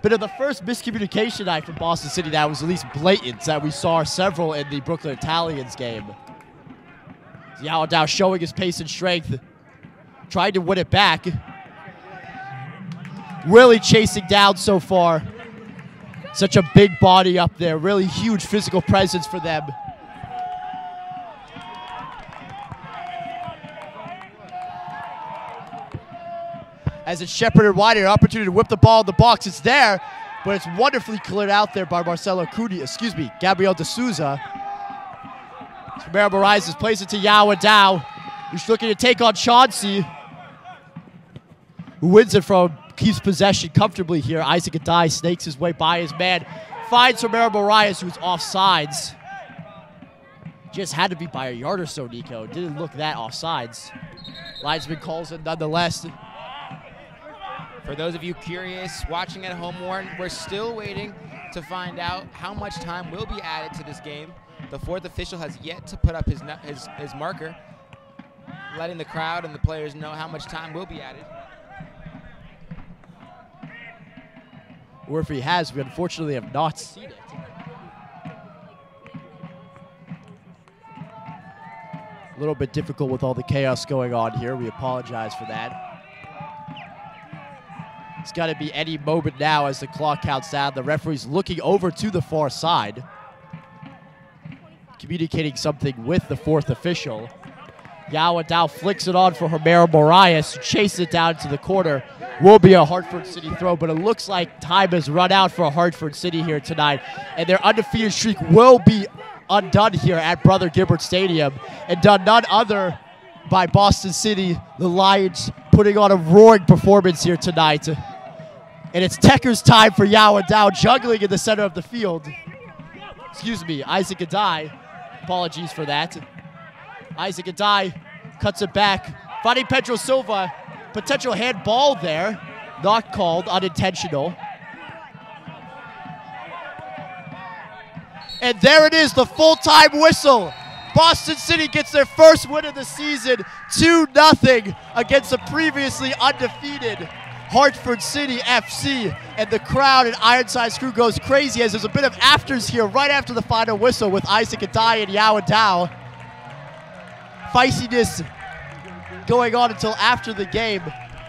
Bit of the first miscommunication tonight from Boston City that was at least blatant, that we saw several in the Brooklyn Italians game. Yao Adao showing his pace and strength. Tried to win it back. Really chasing down so far. Such a big body up there. Really huge physical presence for them. As it's shepherded wide, an opportunity to whip the ball in the box. It's there, but it's wonderfully cleared out there by Gabriel De Souza. Romero Marias plays it to Yao Adao, who's looking to take on Chauncey, who wins it keeps possession comfortably here. Isaac Adai snakes his way by his man, finds Romero Marias, who's offsides. Just had to be by a yard or so, Nico. Didn't look that offsides. Linesman calls it nonetheless. For those of you curious, watching at home, Warren, we're still waiting to find out how much time will be added to this game. The fourth official has yet to put up his marker, letting the crowd and the players know how much time will be added. Or if he has, we unfortunately have not seen it. A little bit difficult with all the chaos going on here. We apologize for that. It's got to be any moment now as the clock counts down. The referee's looking over to the far side, communicating something with the fourth official. Yao Adao flicks it on for Romero Marias, who chases it down to the corner. Will be a Hartford City throw, but it looks like time has run out for Hartford City here tonight, and their undefeated streak will be undone here at Brother Gilbert Stadium, and done none other by Boston City, the Lions, putting on a roaring performance here tonight. And it's Tekker's time for Yao Adao, juggling in the center of the field. Isaac Adai. Apologies for that. Isaac Adai cuts it back, finding Pedro Silva. Potential handball there. Not called, unintentional. And there it is, the full-time whistle. Boston City gets their first win of the season, 2-0 against the previously undefeated Hartford City FC. And the crowd at Ironside's crew goes crazy as there's a bit of afters here right after the final whistle with Isaac Adai and Yao Adao. Feistiness going on until after the game.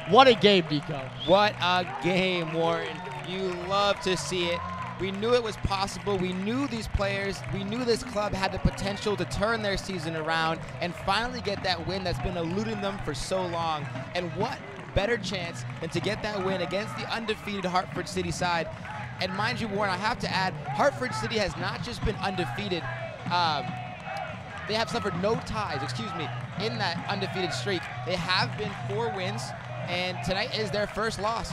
What a game, Nico. What a game, Warren. You love to see it. We knew it was possible. We knew these players, we knew this club had the potential to turn their season around and finally get that win that's been eluding them for so long. And what better chance than to get that win against the undefeated Hartford City side. And mind you, Warren, I have to add, Hartford City has not just been undefeated, they have suffered no ties, in that undefeated streak. They have been 4 wins, and tonight is their first loss.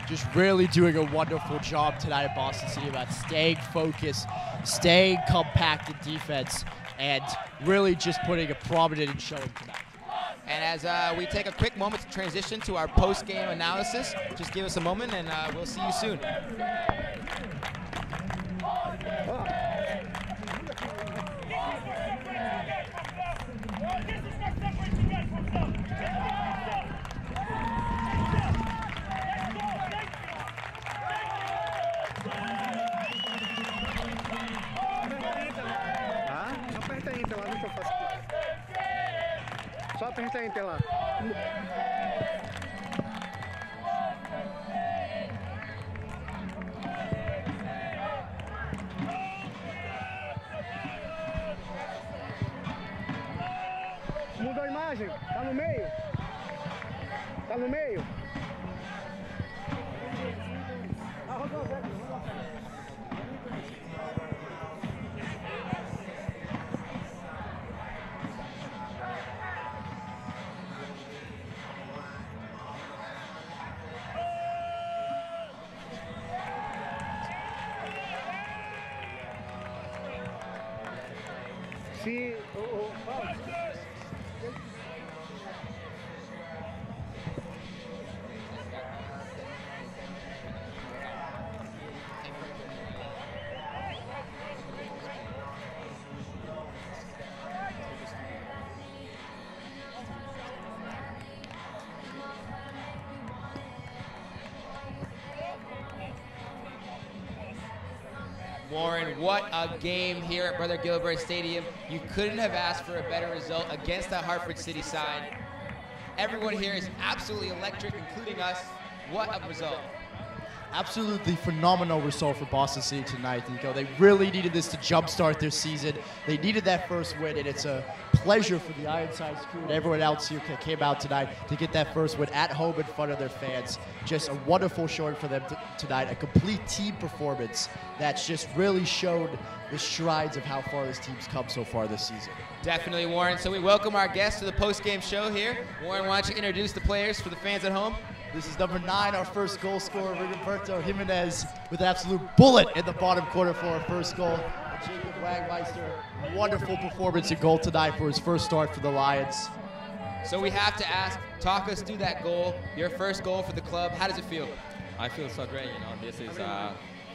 Just really doing a wonderful job tonight at Boston City about staying focused, staying compact in defense, and really just putting a prominent showing tonight. And as we take a quick moment to transition to our post-game analysis, just give us a moment and we'll see you soon. Aperta Enter lá, deixa eu faço aqui. Só aperta Enter lá. Mudou a imagem? Tá no meio? Tá no meio? Se Warren, what a game here at Brother Gilbert Stadium. You couldn't have asked for a better result against that Hartford City side. Everyone here is absolutely electric, including us. What a result. Absolutely phenomenal result for Boston City tonight, Nico. They really needed this to jumpstart their season. They needed that first win, and it's a pleasure for the Ironsides crew and everyone else here that came out tonight to get that first win at home in front of their fans. Just a wonderful showing for them tonight, a complete team performance that's just really showed the strides of how far this team's come so far this season. Definitely, Warren. So we welcome our guests to the post-game show here. Warren, why don't you introduce the players for the fans at home? This is number 9, our first goal scorer, Roberto Jimenez, with an absolute bullet in the bottom corner for our first goal. And Jacob Wagmeister, wonderful performance in goal tonight for his first start for the Lions. So we have to ask, talk us through that goal, your first goal for the club. How does it feel? I feel so great, you know. This is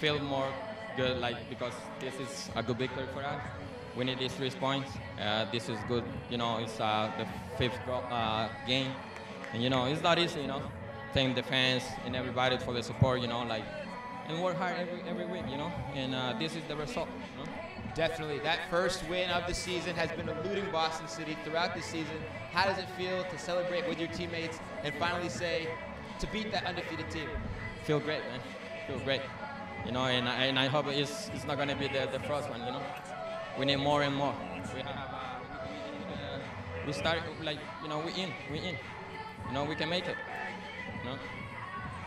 feel more good, like, because this is a good victory for us. We need these 3 points. This is good, you know. It's the 5th game, and you know it's not easy, you know. Thank the fans and everybody for the support, you know, like, and work hard every week, you know. And this is the result, you know. Definitely, that first win of the season has been eluding Boston City throughout the season. How does it feel to celebrate with your teammates and finally say to beat that undefeated team? Feel great, man. Feel great. You know, and I hope it's not going to be the first one, you know. We need more and more. We have, we start, like, you know, we in. You know, we can make it, you know.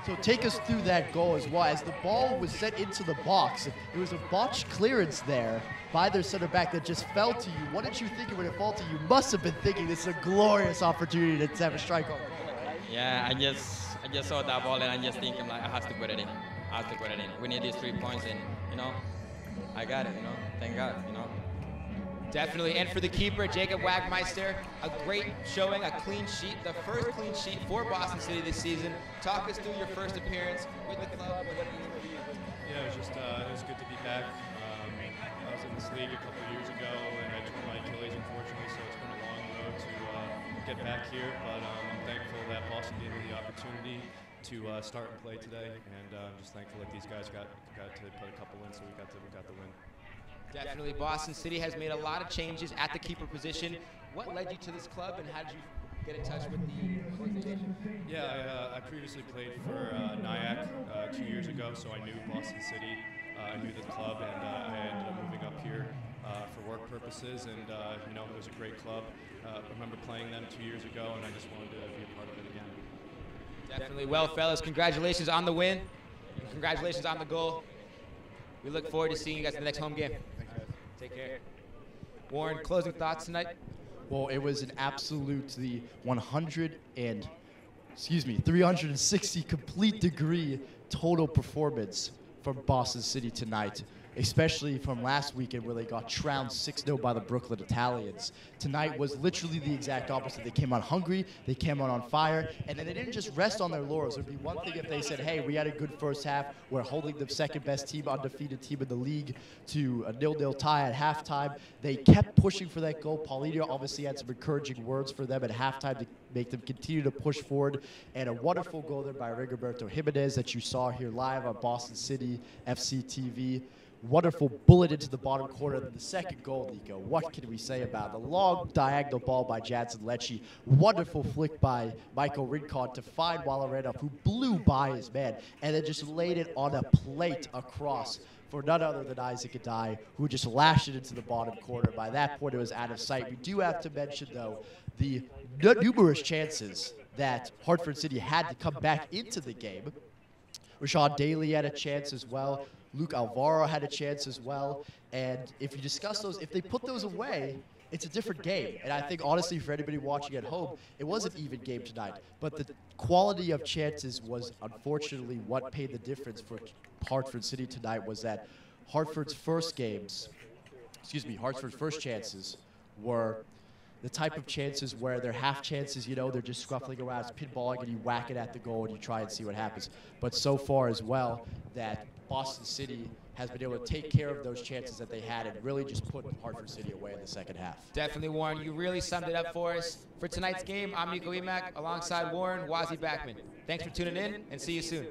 So take us through that goal as well. As the ball was sent into the box, it was a botched clearance there by their center back that just fell to you. What did you think when it fell to you? You must have been thinking this is a glorious opportunity to have a strike goal. Yeah, I just saw that ball and I'm just thinking, like, I have to put it in. We need these 3 points, and you know, I got it. You know, thank God. You know. Definitely, and for the keeper, Jacob Wagmeister, a great showing, a clean sheet, the first clean sheet for Boston City this season. Talk us through your first appearance with the club. Yeah, it was good to be back. I was in this league a couple of years ago, and I tore my Achilles, unfortunately, so it's been a long road to get back here. But I'm thankful that Boston gave me the opportunity to start and play today, and I'm just thankful that these guys got to put a couple in, so we got the win. Definitely, Boston City has made a lot of changes at the keeper position. What led you to this club, and how did you get in touch with the organization? Yeah, I previously played for Nyack 2 years ago, so I knew Boston City. I knew the club, and I ended up moving up here for work purposes, and you know, it was a great club. I remember playing them 2 years ago, and I just wanted to be a part of it again. Definitely. Well, fellas, congratulations on the win. And congratulations on the goal. We look forward to seeing you guys in the next home game. Take care. Warren, closing thoughts tonight? Well, it was an absolutely 360 complete degree total performance from Boston City tonight, especially from last weekend where they got trounced 6-0 by the Brooklyn Italians. Tonight was literally the exact opposite. They came out hungry, they came out on fire, and then they didn't just rest on their laurels. It would be one thing if they said, hey, we had a good first half, we're holding the second best team, undefeated team in the league, to a 0-0 tie at halftime. They kept pushing for that goal. Paulinho obviously had some encouraging words for them at halftime to make them continue to push forward, and a wonderful goal there by Rigoberto Jimenez that you saw here live on Boston City FC TV. Wonderful bullet into the bottom corner. The second goal, Nico, what can we say about it? The long diagonal ball by Jadson Lecce. Wonderful flick by Michael Rincon to find Wallerena, who blew by his man, and then just laid it on a plate across for none other than Isaac Adai, who just lashed it into the bottom corner. By that point, it was out of sight. We do have to mention, though, the numerous chances that Hartford City had to come back into the game. Rashad Daly had a chance as well. Luke Alvaro had a chance as well. And if you discuss those, if they put those away, it's a different game. And I think, honestly, for anybody watching at home, it was an even game tonight. But the quality of chances was, unfortunately, what paid the difference for Hartford City tonight, was that Hartford's first chances were the type of chances where they're half chances, you know, they're just scuffling around, it's pinballing, and you whack it at the goal and you try and see what happens. But so far as well, that Boston City has been able to take care of those chances that they had and really just put Hartford City away in the second half. Definitely, Warren. You really summed it up for us. For tonight's game, I'm Nico Emack alongside Warren Wazi Backman. Thanks for tuning in, and see you soon.